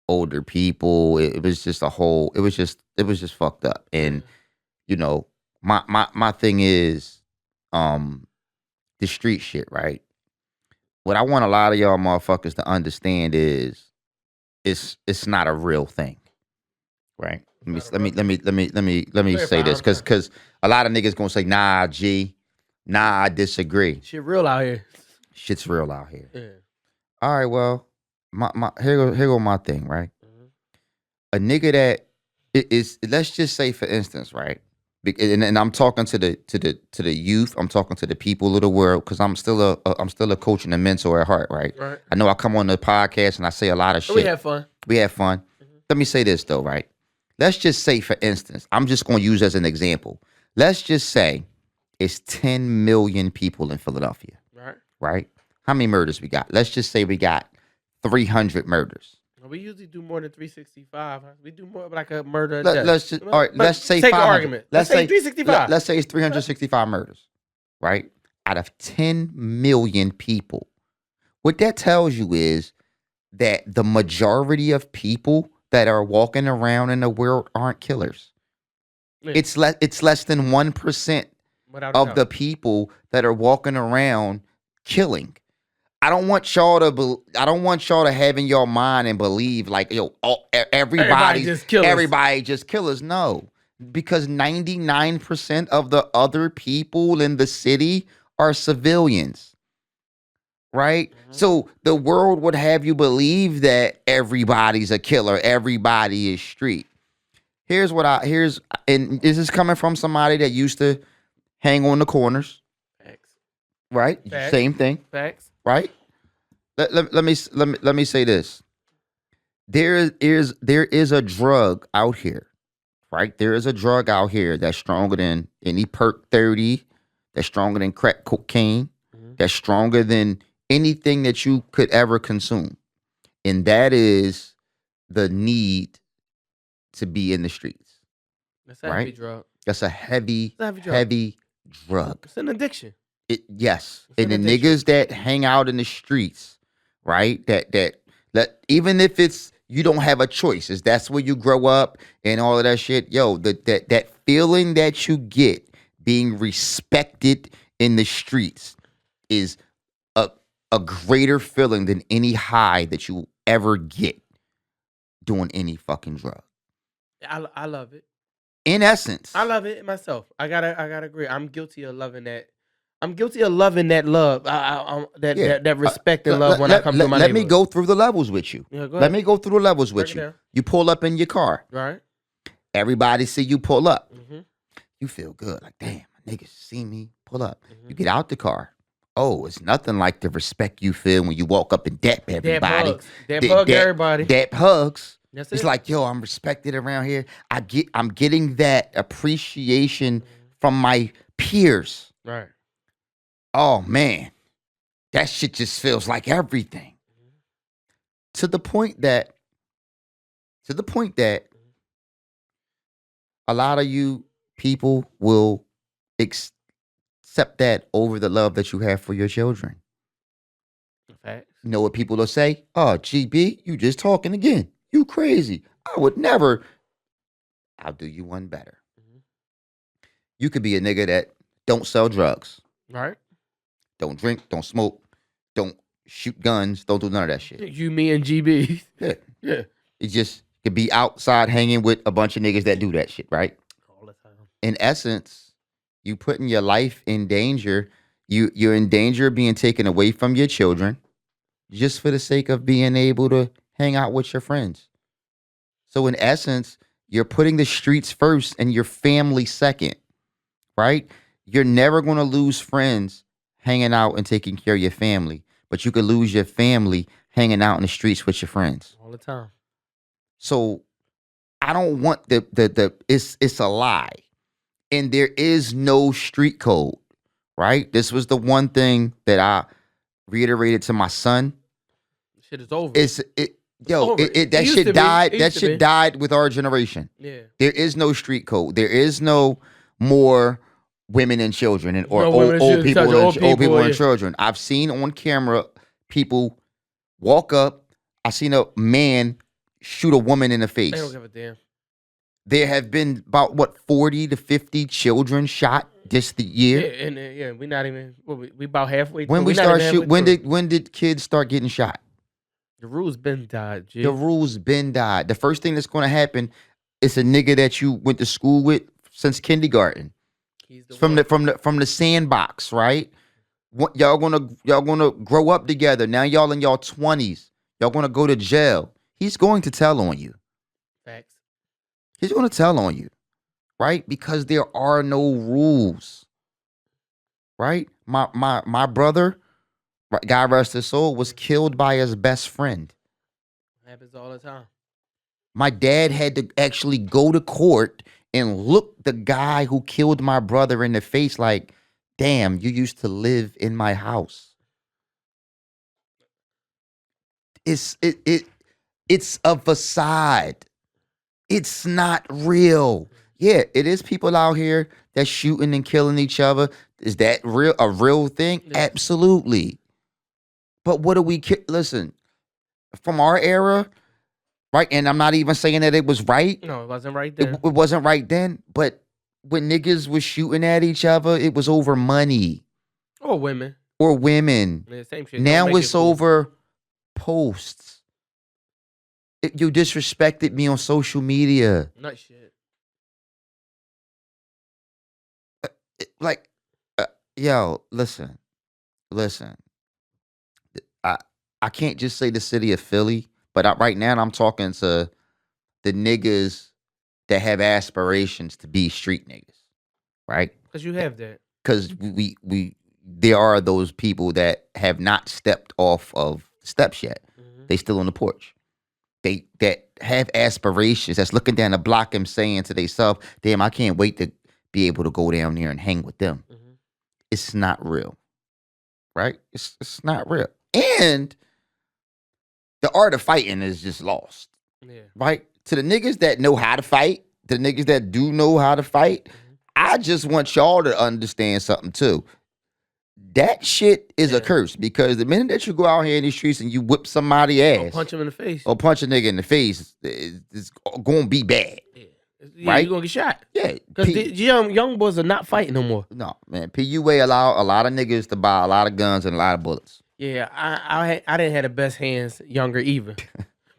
older people. It was just it was just fucked up. And, my thing is, the street shit, right? What I want a lot of y'all motherfuckers to understand is it's not a real thing. Right? Let me say this cuz a lot of niggas going to say, "Nah, G. Nah, I disagree." Shit real out here. Shit's real out here. Yeah. All right, well, here go my thing, right? A nigga that is, let's just say for instance, right? And I'm talking to the youth. I'm talking to the people of the world because I'm still a coach and a mentor at heart, right? Right. I know I come on the podcast and I say a lot of shit. We have fun. Let me say this though, right? Let's just say, for instance, I'm just going to use as an example. Let's just say it's 10 million people in Philadelphia. Right. Right? How many murders we got? Let's just say we got 300 murders. We usually do more than 365. We do more like a murder. Let's just, all right. Let's say take 500. an argument. Let's say 365. Let's say it's 365 murders, right? Out of 10 million people, what that tells you is that the majority of people that are walking around in the world aren't killers. Yeah. It's less than 1% of the people that are walking around killing. I don't want y'all to have in your mind and believe like, yo, everybody just killers. No, because 99% of the other people in the city are civilians, right? Mm-hmm. So the world would have you believe that everybody's a killer, everybody is street. And this is coming from somebody that used to hang on the corners. Facts. Right? Facts. Same thing. Facts. Right? Let me say this. There is a drug out here, right? There is a drug out here that's stronger than any Perk 30, that's stronger than crack cocaine, that's stronger than anything that you could ever consume. And that is the need to be in the streets. That's a heavy drug. That's a heavy drug. It's an addiction. Yes. And the niggas that hang out in the streets, right? That even if it's you don't have a choice, is that's where you grow up and all of that shit. Yo, that feeling that you get being respected in the streets is a greater feeling than any high that you ever get doing any fucking drug. I love it. In essence, I love it myself. I gotta agree. I'm guilty of loving that. I'm guilty of loving that love, that respect and love when I come to my neighborhood. Let me go through the levels with you. Yeah, go let ahead. me go through the levels with you. You pull up in your car. Right. Everybody see you pull up. Mm-hmm. You feel good. Like, damn, niggas see me pull up. Mm-hmm. You get out the car. Oh, it's nothing like the respect you feel when you walk up and dap everybody. Dap hug everybody. Dap hugs. That's it's it. like, yo, I'm respected around here. I'm getting that appreciation from my peers. Right. Oh man, that shit just feels like everything. To the point that a lot of you people will accept that over the love that you have for your children. Facts. You know what people will say? Oh, GB, you just talking again. You crazy. I would never. I'll do you one better. Mm-hmm. You could be a nigga that don't sell drugs. Right. Don't drink, don't smoke, don't shoot guns, don't do none of that shit. You, me, and GB. Yeah. Yeah. It just could be outside hanging with a bunch of niggas that do that shit, right? All the time. In essence, you putting your life in danger. You're in danger of being taken away from your children just for the sake of being able to hang out with your friends. So in essence, you're putting the streets first and your family second, right? You're never going to lose friends hanging out and taking care of your family, but you could lose your family hanging out in the streets with your friends. All the time. So I don't want it's a lie. And there is no street code, right? This was the one thing that I reiterated to my son. Shit is over. That shit died. That shit died with our generation. Yeah. There is no street code. There is no more women and children or old people and children. I've seen on camera people walk up. I seen a man shoot a woman in the face. I don't give a damn. There have been about 40 to 50 children shot this year. Yeah, and we're not even. We about halfway. When we start shoot, when did kids start getting shot? The rules been died, G. The rules been died. The first thing that's going to happen is a nigga that you went to school with since kindergarten. From the sandbox, right? Y'all gonna grow up together. Now y'all in y'all 20s. Y'all going to go to jail. He's going to tell on you. Facts. He's going to tell on you, right? Because there are no rules, right? My brother, God rest his soul, was killed by his best friend. Happens all the time. My dad had to actually go to court and look the guy who killed my brother in the face like, damn, you used to live in my house. It's a facade. It's not real. Yeah, it is people out here that's shooting and killing each other. Is that a real thing? Yeah. Absolutely. But what do we listen, from our era, right? And I'm not even saying that it was right. No, it wasn't right then. It wasn't right then. But when niggas was shooting at each other, it was over money. Or women. Or women. Yeah, same shit. Now it's over posts. You disrespected me on social media. Nut shit. Yo, listen. I can't just say the city of Philly, but right now I'm talking to the niggas that have aspirations to be street niggas, right? Because you have that. Because there are those people that have not stepped off of the steps yet. Mm-hmm. They still on the porch. They that have aspirations, that's looking down the block and saying to themselves, damn, I can't wait to be able to go down there and hang with them. Mm-hmm. It's not real, right? It's not real. And the art of fighting is just lost, right? To the niggas that know how to fight, to the niggas that do know how to fight, mm-hmm. I just want y'all to understand something too. That shit is a curse, because the minute that you go out here in these streets and you whip somebody's ass, or punch him in the face, or punch a nigga in the face, it's going to be bad. Yeah, right? You're going to get shot. Yeah. Because the young boys are not fighting no more. No, man. PUA allow a lot of niggas to buy a lot of guns and a lot of bullets. Yeah, I didn't have the best hands younger either.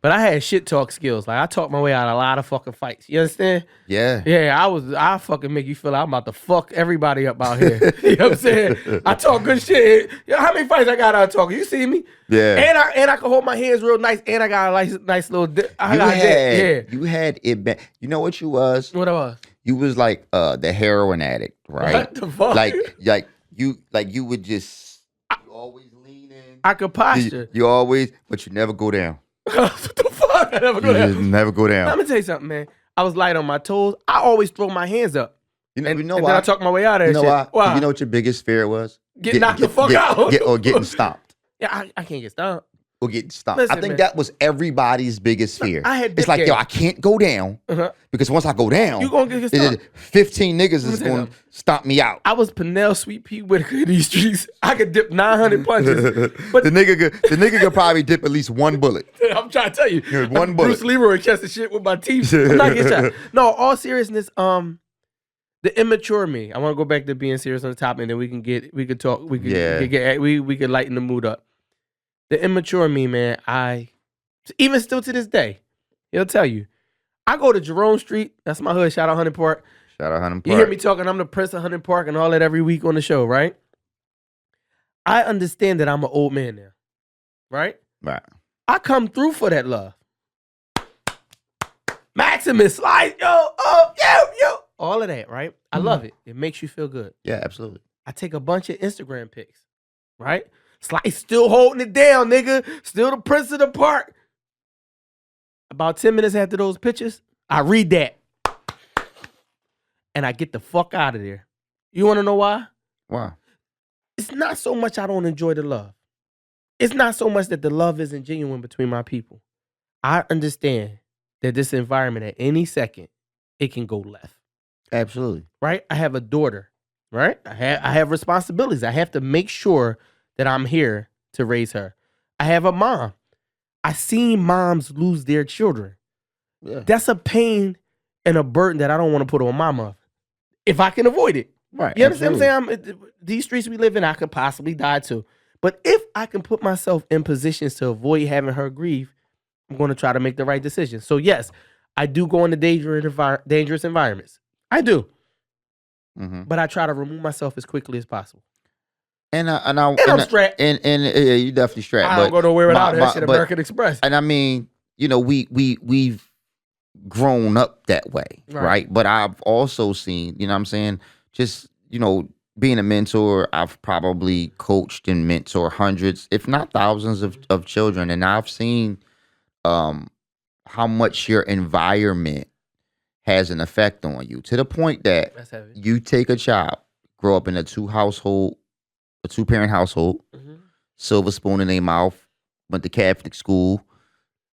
But I had shit talk skills. Like, I talked my way out of a lot of fucking fights. You understand? Yeah. Yeah, I fucking make you feel like I'm about to fuck everybody up out here. You know what I'm saying? I talk good shit. You know, how many fights I got out talking? You see me? Yeah. And I can hold my hands real nice, and I got a nice little You had it bad. You know what you was? What I was? You was like the heroin addict, right? What the fuck? Like you would just you always lean in. I could posture. You always, but you never go down. What the fuck? I never go down. Just never go down. Let me tell you something, man. I was light on my toes. I always throw my hands up. You know and why? Then I talk my way out of that shit. Why? You know what your biggest fear was? Getting knocked the fuck out. Or getting stomped. Yeah, I can't get stomped. Or getting stomped. Listen, I think man. that was everybody's biggest fear. I had it's like, yo, I can't go down because once I go down, you gonna get stomped. 15 niggas is going to stomp me out. I was Pernell Sweet Pea Whitaker in these streets. I could dip 900 punches. But the nigga could probably dip at least one bullet. I'm trying to tell you. One bullet. Bruce Leroy catch the shit with my teeth. I'm not getting shot. No, all seriousness, the immature me. I want to go back to being serious on the top, and then we could talk. We could lighten the mood up. The immature me, man, even still to this day, he'll tell you. I go to Jerome Street. That's my hood. Shout out Hunting Park. Shout out Hunting Park. You hear me talking, I'm the prince of Hunting Park and all that every week on the show, right? I understand that I'm an old man now, right? Right. I come through for that love. Maximus, slice, yo, all of that, right? I love it. It makes you feel good. Yeah, absolutely. I take a bunch of Instagram pics, right? Slice still holding it down, nigga. Still the prince of the park. About 10 minutes after those pictures, I read that. And I get the fuck out of there. You want to know why? Why? It's not so much I don't enjoy the love. It's not so much that the love isn't genuine between my people. I understand that this environment at any second, it can go left. Absolutely. Right? I have a daughter, right? I have responsibilities. I have to make sure that I'm here to raise her. I have a mom. I seen moms lose their children. Yeah. That's a pain and a burden that I don't want to put on my mother. If I can avoid it. Right. You understand what I'm saying? These streets we live in, I could possibly die too. But if I can put myself in positions to avoid having her grieve, I'm going to try to make the right decision. So yes, I do go into dangerous environments. I do. Mm-hmm. But I try to remove myself as quickly as possible. And I'm strapped. And yeah, you definitely strapped. I don't go nowhere without that shit. American Express. And I mean, you know, we've grown up that way, right? But I've also seen, you know what I'm saying, just, you know, being a mentor, I've probably coached and mentored hundreds, if not thousands of children. And I've seen how much your environment has an effect on you, to the point that you take a child, grow up in a two-parent household, silver spoon in their mouth, went to Catholic school,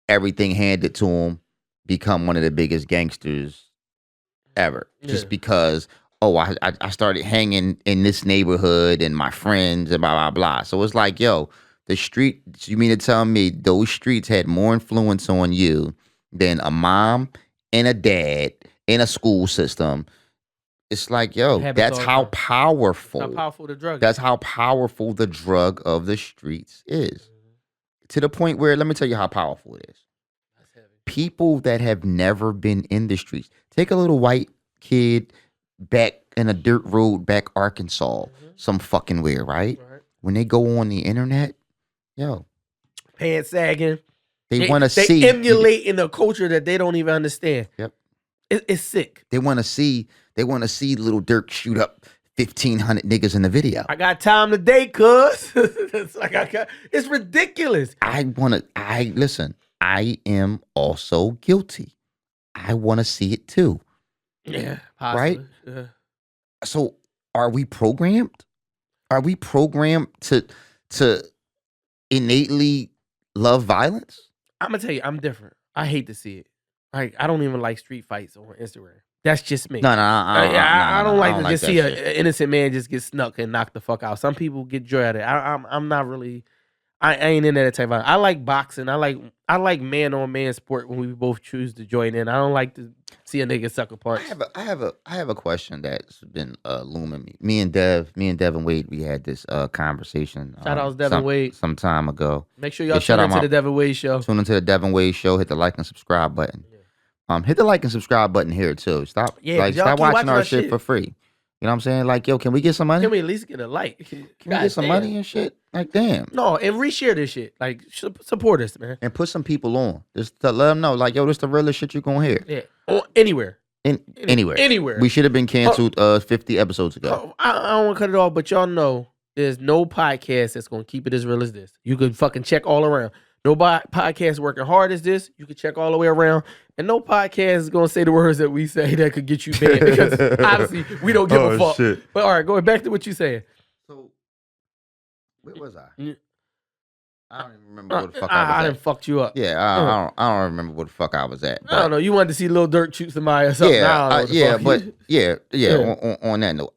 everything handed to them, become one of the biggest gangsters ever. Just because, I started hanging in this neighborhood and my friends and blah, blah, blah. So it's like, yo, the street, you mean to tell me those streets had more influence on you than a mom and a dad in a school system? It's like, yo, that's how powerful. How powerful the drug is. That's how powerful the drug of the streets is. To the point where, let me tell you how powerful it is. That's heavy. People that have never been in the streets. Take a little white kid back in a dirt road back Arkansas, some fucking where, right? When they go on the internet, yo. Pants sagging. They want to see. They emulating a culture that they don't even understand. Yep. It's sick. They want to see little Dirk shoot up 1,500 niggas in the video. I got time today, cuz. It's ridiculous. Listen, I am also guilty. I want to see it too. Yeah. Possibly. Right? Yeah. So are we programmed? Are we programmed to innately love violence? I'm gonna tell you, I'm different. I hate to see it. Like, I don't even like street fights on Instagram. That's just me. I don't like to just see an innocent man just get snuck and knocked the fuck out. Some people get joy out of it. I'm not really. I ain't in that type of. I like boxing. I like man on man sport when we both choose to join in. I don't like to see a nigga suck a punch. I have a question that's been looming me. Me and Devin Wade, we had this conversation. Shout out to Devin Wade some time ago. Make sure y'all tune into the Devin Wade show. Tune into the Devin Wade show. Hit the like and subscribe button. Hit the like and subscribe button here too. Stop watching our shit for free. You know what I'm saying? Like, yo, can we get some money? Can we at least get a like? Can we get some money and shit? Like, damn. No, and reshare this shit. Like, support us, man. And put some people on. Just to let them know, like, yo, this the realest shit you're gonna hear. Yeah. Anywhere. Anywhere. We should have been canceled 50 episodes ago. I don't want to cut it off, but y'all know there's no podcast that's gonna keep it as real as this. You could fucking check all around. No podcast working hard as this. You can check all the way around. And no podcast is going to say the words that we say that could get you banned. Because obviously, we don't give a fuck. Shit. But all right, going back to what you saying. So, where was I? I don't even remember where the fuck I was at. I done fucked you up. Yeah, I don't remember where the fuck I was at. I don't know. You wanted to see Lil Durk shoot somebody or something. On that note,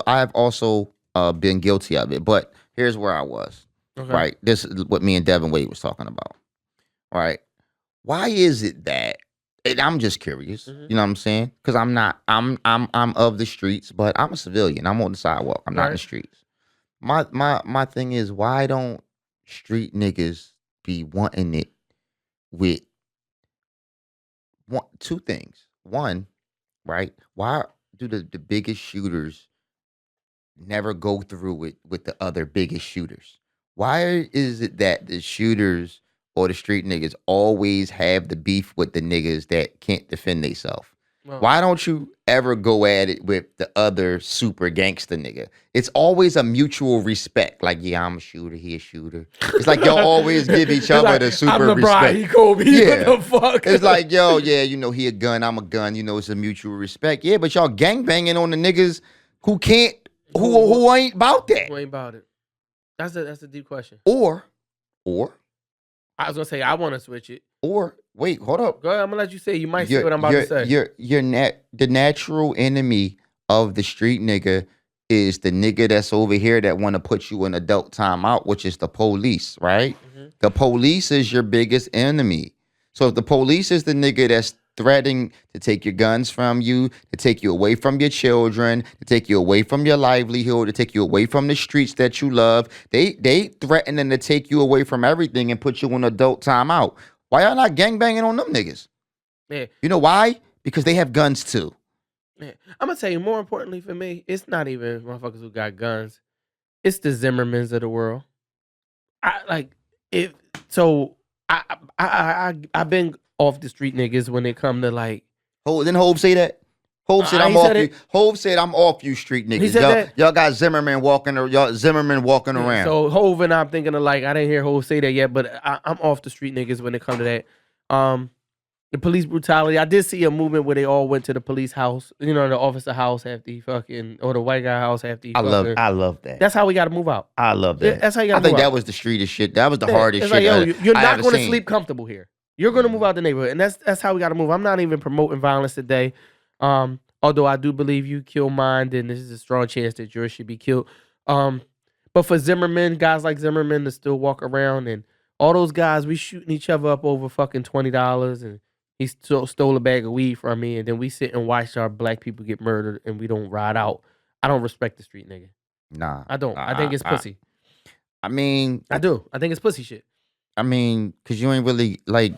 I have also been guilty of it. But here's where I was. Okay. Right, this is what me and Devin Wade was talking about. Right, why is it that? And I'm just curious. You know what I'm saying? Because I'm of the streets, but I'm a civilian. I'm on the sidewalk. I'm not in the streets. My thing is, why don't street niggas be wanting it with two things? One, right? Why do the biggest shooters never go through it with the other biggest shooters? Why is it that the shooters or the street niggas always have the beef with the niggas that can't defend themselves? Well, why don't you ever go at it with the other super gangster nigga? It's always a mutual respect. Like, yeah, I'm a shooter, he a shooter. It's like y'all always give each other like, the super I'm LeBron, respect. He Kobe. Yeah. What the fuck? It's like, yo, yeah, you know, he a gun, I'm a gun. You know, it's a mutual respect. Yeah, but y'all gangbanging on the niggas who can't, who ain't about that. Who ain't about it. That's a deep question. Or I was gonna say I want to switch it. Or wait, hold up. Go ahead, I'm gonna let you say. You might say what I'm about to say. The natural enemy of the street nigga is the nigga that's over here that want to put you in adult timeout, which is the police, right? Mm-hmm. The police is your biggest enemy. So if the police is the nigga that's threatening to take your guns from you, to take you away from your children, to take you away from your livelihood, to take you away from the streets that you love, they threatening to take you away from everything and put you in adult timeout. Why y'all not gangbanging on them niggas? Yeah. You know why? Because they have guns too. Yeah. I'm gonna tell you, more importantly for me, it's not even motherfuckers who got guns. It's the Zimmermans of the world. I've been off the street niggas when it come to like. Didn't Hov say that? Hov said I'm off you. Hov said I'm off you street niggas. He said y'all got Zimmerman walking around. So Hov and I'm thinking of like I didn't hear Hov say that yet, but I'm off the street niggas when it come to that. The police brutality. I did see a movement where they all went to the police house, the officer house after he fucking, or the white guy house after he fucking. I love that. That's how we got to move out. I love that. That's how you got to move out. I think that was the streetest shit. That was the hardest shit. Like, you're not going to sleep comfortable here. You're going to move out the neighborhood, and that's how we got to move. I'm not even promoting violence today. Although I do believe you kill mine, then this is a strong chance that yours should be killed. But for Zimmerman, guys like Zimmerman to still walk around, and all those guys, we shooting each other up over fucking $20, and he stole a bag of weed from me, and then we sit and watch our black people get murdered, and we don't ride out. I don't respect the street nigga. Nah. I don't. I think it's pussy. I mean... I do. I think it's pussy shit. I mean, because you ain't really, like,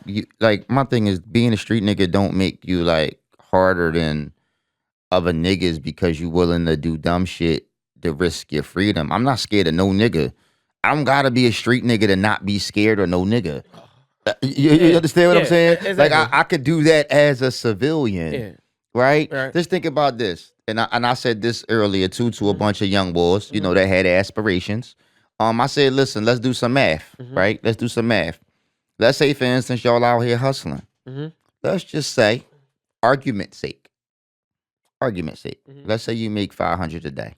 my thing is being a street nigga don't make you, like, harder than other niggas because you willing to do dumb shit to risk your freedom. I'm not scared of no nigga. I don't gotta be a street nigga to not be scared of no nigga. You understand what I'm saying? Exactly. Like I could do that as a civilian, right? Just think about this, and I said this earlier too to a bunch of young boys, that had aspirations. I said, listen, let's do some math, right? Let's do some math. Let's say, for instance, y'all out here hustling. Let's just say, argument's sake. Let's say you make $500 a day.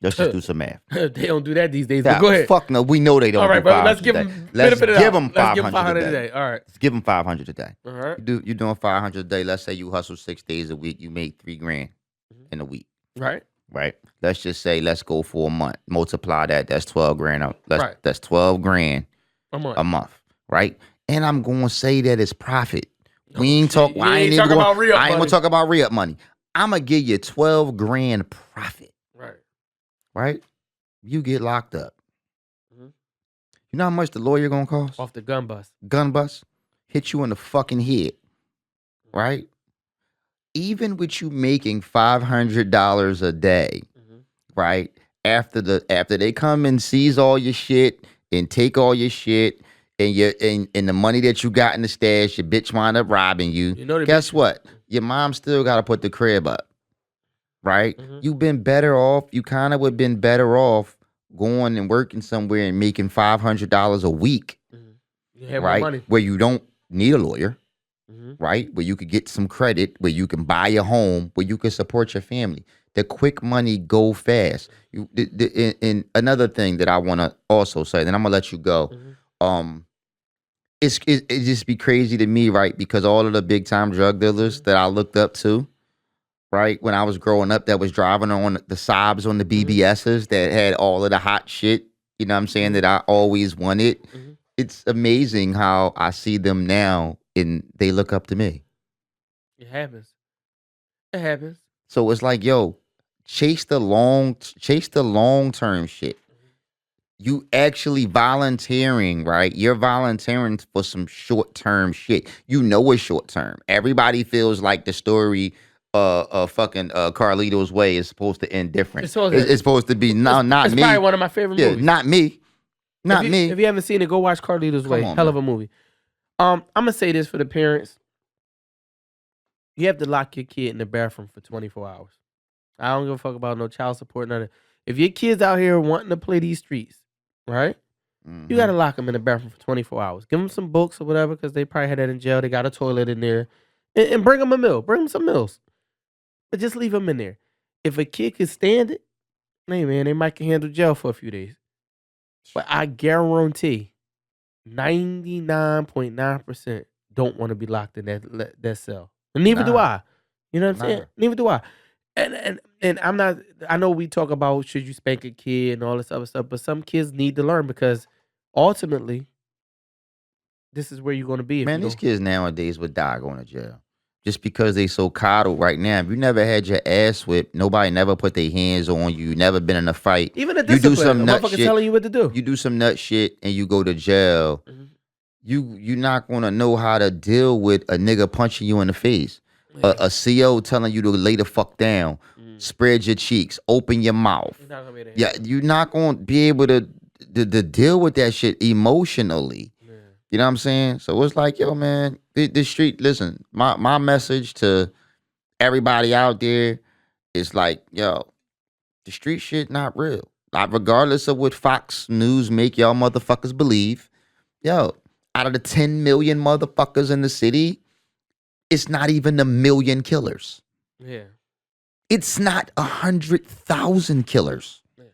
Let's just do some math. They don't do that these days. But go ahead. Fuck no, we know they don't. All right, bro. Let's give them. Let's give them $500 a day. All right. Let's give them $500 a day. All right. You're doing $500 a day. Let's say you hustle 6 days a week. You make $3,000 in a week. Right. Right. Let's just say let's go for a month. Multiply that. That's $12,000. That's $12,000 a month. Right. And I'm going to say that it's profit. We ain't talk. I ain't even gonna talk about re-up money. I'm gonna give you $12,000 profit. Right? You get locked up. You know how much the lawyer gonna cost? Off the gun bust. Gun bust? Hit you in the fucking head. Right? Even with you making $500 a day, right? After they come and seize all your shit and take all your shit and the money that you got in the stash, your bitch wind up robbing you. Guess what? Your mom still gotta put the crib up. Right? You've been better off. You kind of would have been better off going and working somewhere and making $500 a week. Right? Where you don't need a lawyer. Right? Where you could get some credit, where you can buy a home, where you can support your family. The quick money go fast. And another thing that I want to also say, then I'm gonna let you go. It just be crazy to me, right? Because all of the big time drug dealers that I looked up to, right, when I was growing up, that was driving on the Saabs on the BBSs that had all of the hot shit, you know what I'm saying, that I always wanted. It's amazing how I see them now and they look up to me. It happens. So it's like, yo, chase the long term shit. You actually volunteering, right? You're volunteering for some short term shit. You know it's short term. Everybody feels like the story fucking Carlito's Way is supposed to end different. It's supposed to be not me. It's probably one of my favorite movies. Not me. If you haven't seen it, go watch Carlito's Way. Hell of a movie. I'm gonna say this for the parents. You have to lock your kid in the bathroom for 24 hours. I don't give a fuck about no child support, none of that. If your kid's out here wanting to play these streets, right? You gotta lock them in the bathroom for 24 hours. Give them some books or whatever, because they probably had that in jail. They got a toilet in there. And bring them a meal. Bring them some meals. But just leave them in there. If a kid can stand it, hey man, they might can handle jail for a few days. But I guarantee 99.9% don't want to be locked in that cell. And neither do I. You know what I'm saying? Neither do I. And I'm not, I know we talk about should you spank a kid and all this other stuff, but some kids need to learn because ultimately, this is where you're going to be. Man, these kids nowadays would die going to jail. Just because they so coddled right now. If you never had your ass whipped, nobody never put their hands on you, never been in a fight. Even a discipline, you do some nut shit, telling you what to do. You do some nut shit and you go to jail. You're not going to know how to deal with a nigga punching you in the face. A CO telling you to lay the fuck down. spread your cheeks, open your mouth. You're not going to be able to deal with that shit emotionally. Yeah. You know what I'm saying? So it's like, yo, man, the street, listen, my message to everybody out there is like, yo, the street shit not real. Like, regardless of what Fox News make y'all motherfuckers believe, yo, out of the 10 million motherfuckers in the city, it's not even a million killers. Yeah. It's not 100,000 killers. Yeah.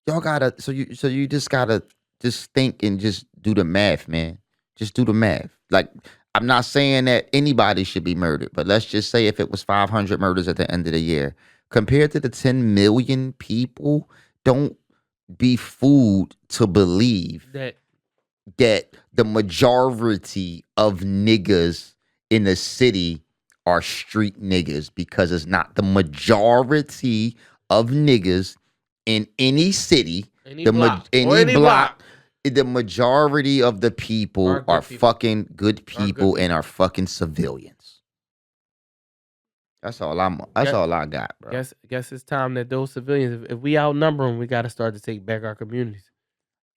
Y'all gotta, so you just gotta just think and just do the math, man. Just do the math. Like, I'm not saying that anybody should be murdered, but let's just say if it was 500 murders at the end of the year, compared to the 10 million people, don't be fooled to believe that the majority of niggas in the city are street niggas, because it's not. The majority of niggas in any city, any block, the majority of the people are fucking good people and are fucking civilians. That's all I got, bro. Guess it's time that those civilians, if we outnumber them, we got to start to take back our communities.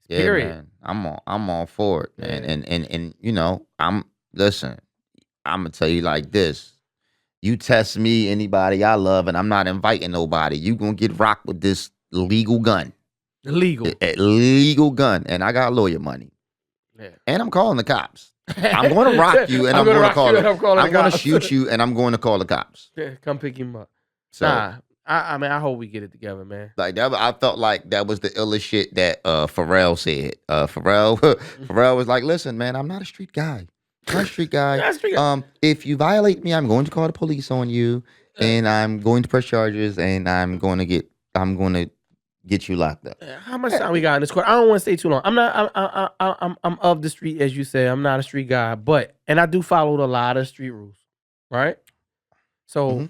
Yeah, period. Man. I'm all for it, man. Yeah. And you know, listen, I'm gonna tell you like this. You test me, anybody I love, and I'm not inviting nobody. You gonna get rocked with this legal gun. Legal gun. And I got lawyer money. Yeah. And I'm calling the cops. I'm going to rock you, and I'm going to call it. I'm going to shoot you, and I'm going to call the cops. Yeah, come pick him up. So, I mean, I hope we get it together, man. Like that, I felt like that was the illest shit that Pharrell said. Pharrell was like, "Listen, man, I'm not a street guy. I'm not a street guy. If you violate me, I'm going to call the police on you, and I'm going to press charges, and I'm going to get you locked up." How much time we got in this court? I don't want to stay too long. I'm of the street, as you say. I'm not a street guy, and I do follow a lot of street rules, right? So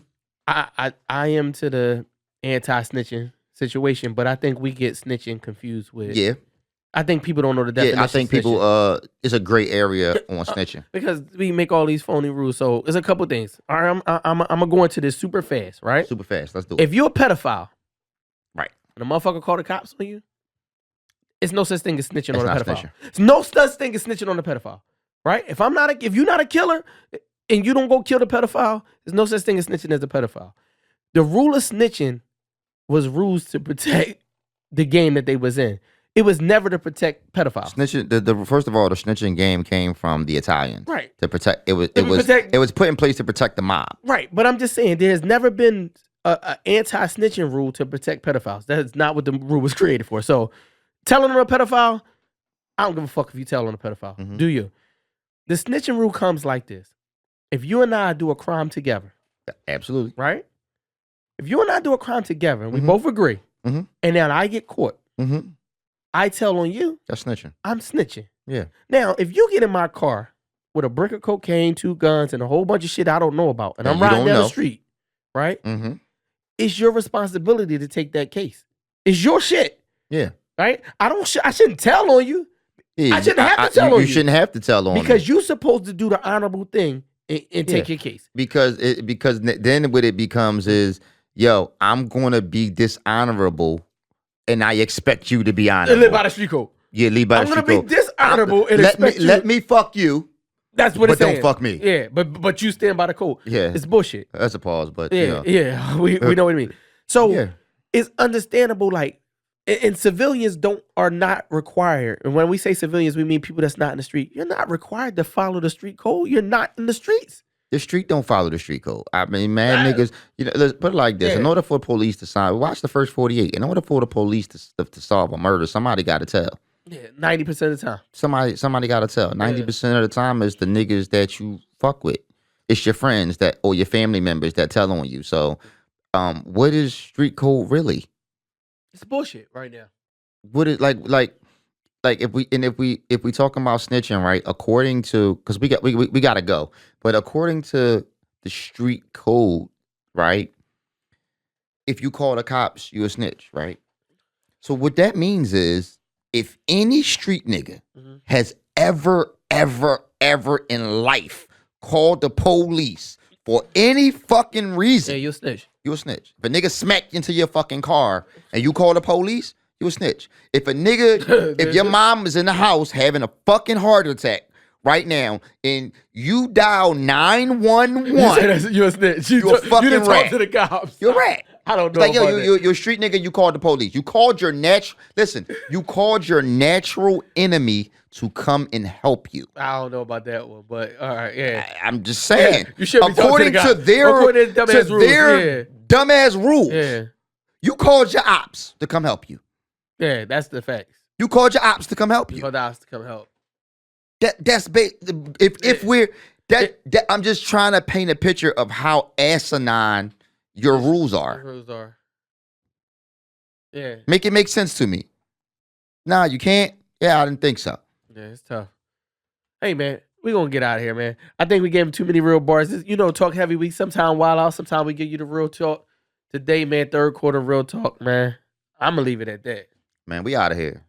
I am to the anti-snitching situation, but I think we get snitching confused with. Yeah. I think people don't know the definition. Yeah, I think people it's a gray area on snitching because we make all these phony rules. So there's a couple things. All right, I'm gonna go into this super fast, right? Super fast. Let's do it. If you're a pedophile, right, and a motherfucker call the cops on you, it's no such thing as snitching on a pedophile. It's no such thing as snitching on a pedophile, right? If you're not a killer and you don't go kill the pedophile, there's no such thing as snitching as a pedophile. The rule of snitching was rules to protect the game that they was in. It was never to protect pedophiles. Snitching. First of all, the snitching game came from the Italians, right? To protect it was put in place to protect the mob, right? But I'm just saying, there has never been a anti-snitching rule to protect pedophiles. That's not what the rule was created for. So, telling them a pedophile, I don't give a fuck if you tell on a pedophile. Mm-hmm. Do you? The snitching rule comes like this: if you and I do a crime together, absolutely, right? If you and I do a crime together and we both agree, and then I get caught. I tell on you. That's snitching. I'm snitching. Yeah. Now, if you get in my car with a brick of cocaine, 2 guns, and a whole bunch of shit I don't know about, and I'm riding down the street, right? It's your responsibility to take that case. It's your shit. Yeah. Right? I shouldn't tell on you. Yeah, I shouldn't have to tell on you. You shouldn't have to tell on me. Because you're supposed to do the honorable thing and take your case. Because then what it becomes is, yo, I'm going to be dishonorable, and I expect you to be honorable. And live by the street code. Yeah, live by the street code. I'm going to be dishonorable and expect you. Let me fuck you. That's what it's saying. But don't fuck me. Yeah, but you stand by the code. Yeah. It's bullshit. That's a pause, but yeah, we know what I mean. So it's understandable, like, and civilians are not required. And when we say civilians, we mean people that's not in the street. You're not required to follow the street code. You're not in the streets. The street don't follow the street code. I mean, man, niggas, let's put it like this. In order for police to watch the first 48. In order for the police to solve a murder, somebody got to tell. Yeah, 90% of the time. Somebody got to tell. 90% of the time is the niggas that you fuck with. It's your friends or your family members that tell on you. So, what is street code really? It's bullshit right now. What is like if we talking about snitching, right? According to, because we got to go, but according to the street code, right? If you call the cops, you a snitch, right? So what that means is, if any street nigga has ever in life called the police for any fucking reason, you a snitch. you a snitch. If a nigga smacked into your fucking car and you call the police, you a snitch. If a nigga, if your mom is in the house having a fucking heart attack right now and you dial 911, you a snitch. You a fucking didn't rat. talk to the cops. You're a rat. I don't know. It's like, yo, you're a street nigga, you called the police. You called your you called your natural enemy to come and help you. I don't know about that one, but all right, yeah. I'm just saying. Yeah, you should be according to their dumbass rules. Yeah. You called your ops to come help you. Yeah, that's the facts. You called your ops to come help you. You called the ops to come help. I'm just trying to paint a picture of how asinine your rules are. Your rules are. Yeah. Make it make sense to me. Nah, you can't. Yeah, I didn't think so. Yeah, it's tough. Hey, man, we gonna get out of here, man. I think we gave him too many real bars. Talk heavy week. Sometime wild out. Sometime we give you the real talk. Today, man, third quarter real talk, man. I'm gonna leave it at that. Man, we out of here.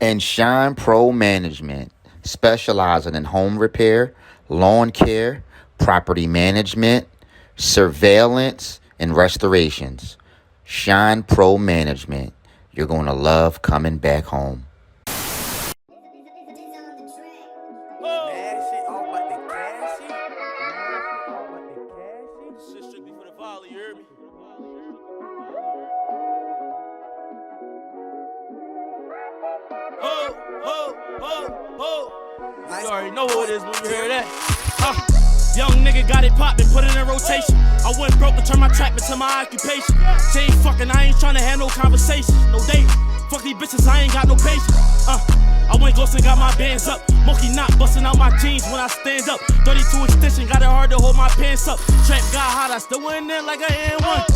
And Shine Pro Management, specializing in home repair, lawn care, property management, surveillance, and restorations. Shine Pro Management. You're going to love coming back home. You already know who it is when you hear that. Young nigga got it poppin', put it in rotation. I went broke and turned my trap into my occupation. She ain't fucking, I ain't tryna have no conversation. No date. Fuck these bitches, I ain't got no patience. I went ghost and got my bands up. Monkey knot busting out my jeans when I stand up. 32 extension, got it hard to hold my pants up. Trap got hot, I still went in there like I am one.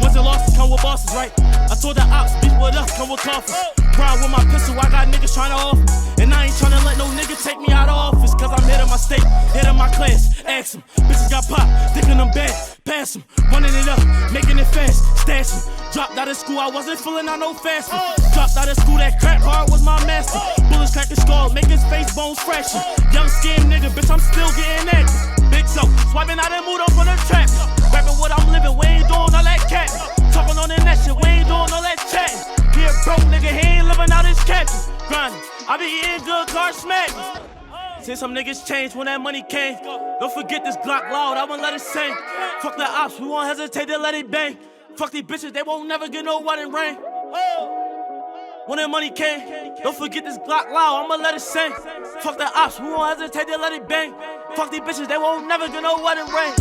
Wins and losses come with bosses, right? I told the ops, beef with us, come with coffins. Proud with my pistol, I got niggas tryna off. And I ain't tryna let no nigga take me out of office. Cause I'm head of my state, head of my class. Ask them, bitches got pop, thinking them bad. Pass them, running it up, making it fast. Stash them, dropped out of school, I wasn't feeling out no fast one. Dropped out of school, that crack hard was my master. Bullets crack his skull, make his face bones fraction. Young skin nigga, bitch, I'm still getting active. Big so, swiping out and moved up on the trap. Rapping what I'm living, we ain't doing all that cat. Talking on that shit, we ain't doing all that chatting. Here broke nigga, he ain't living out his captain. Grinding, I be eating good car smacking. Since some niggas changed when that money came. Don't forget this Glock loud, I won't let it sing. Fuck the ops, we won't hesitate to let it bang. Fuck these bitches, they won't never get no wedding ring. When that money came, don't forget this Glock loud, I'ma let it sing. Fuck the ops, we won't hesitate to let it bang. Fuck these bitches, they won't never get no wedding ring.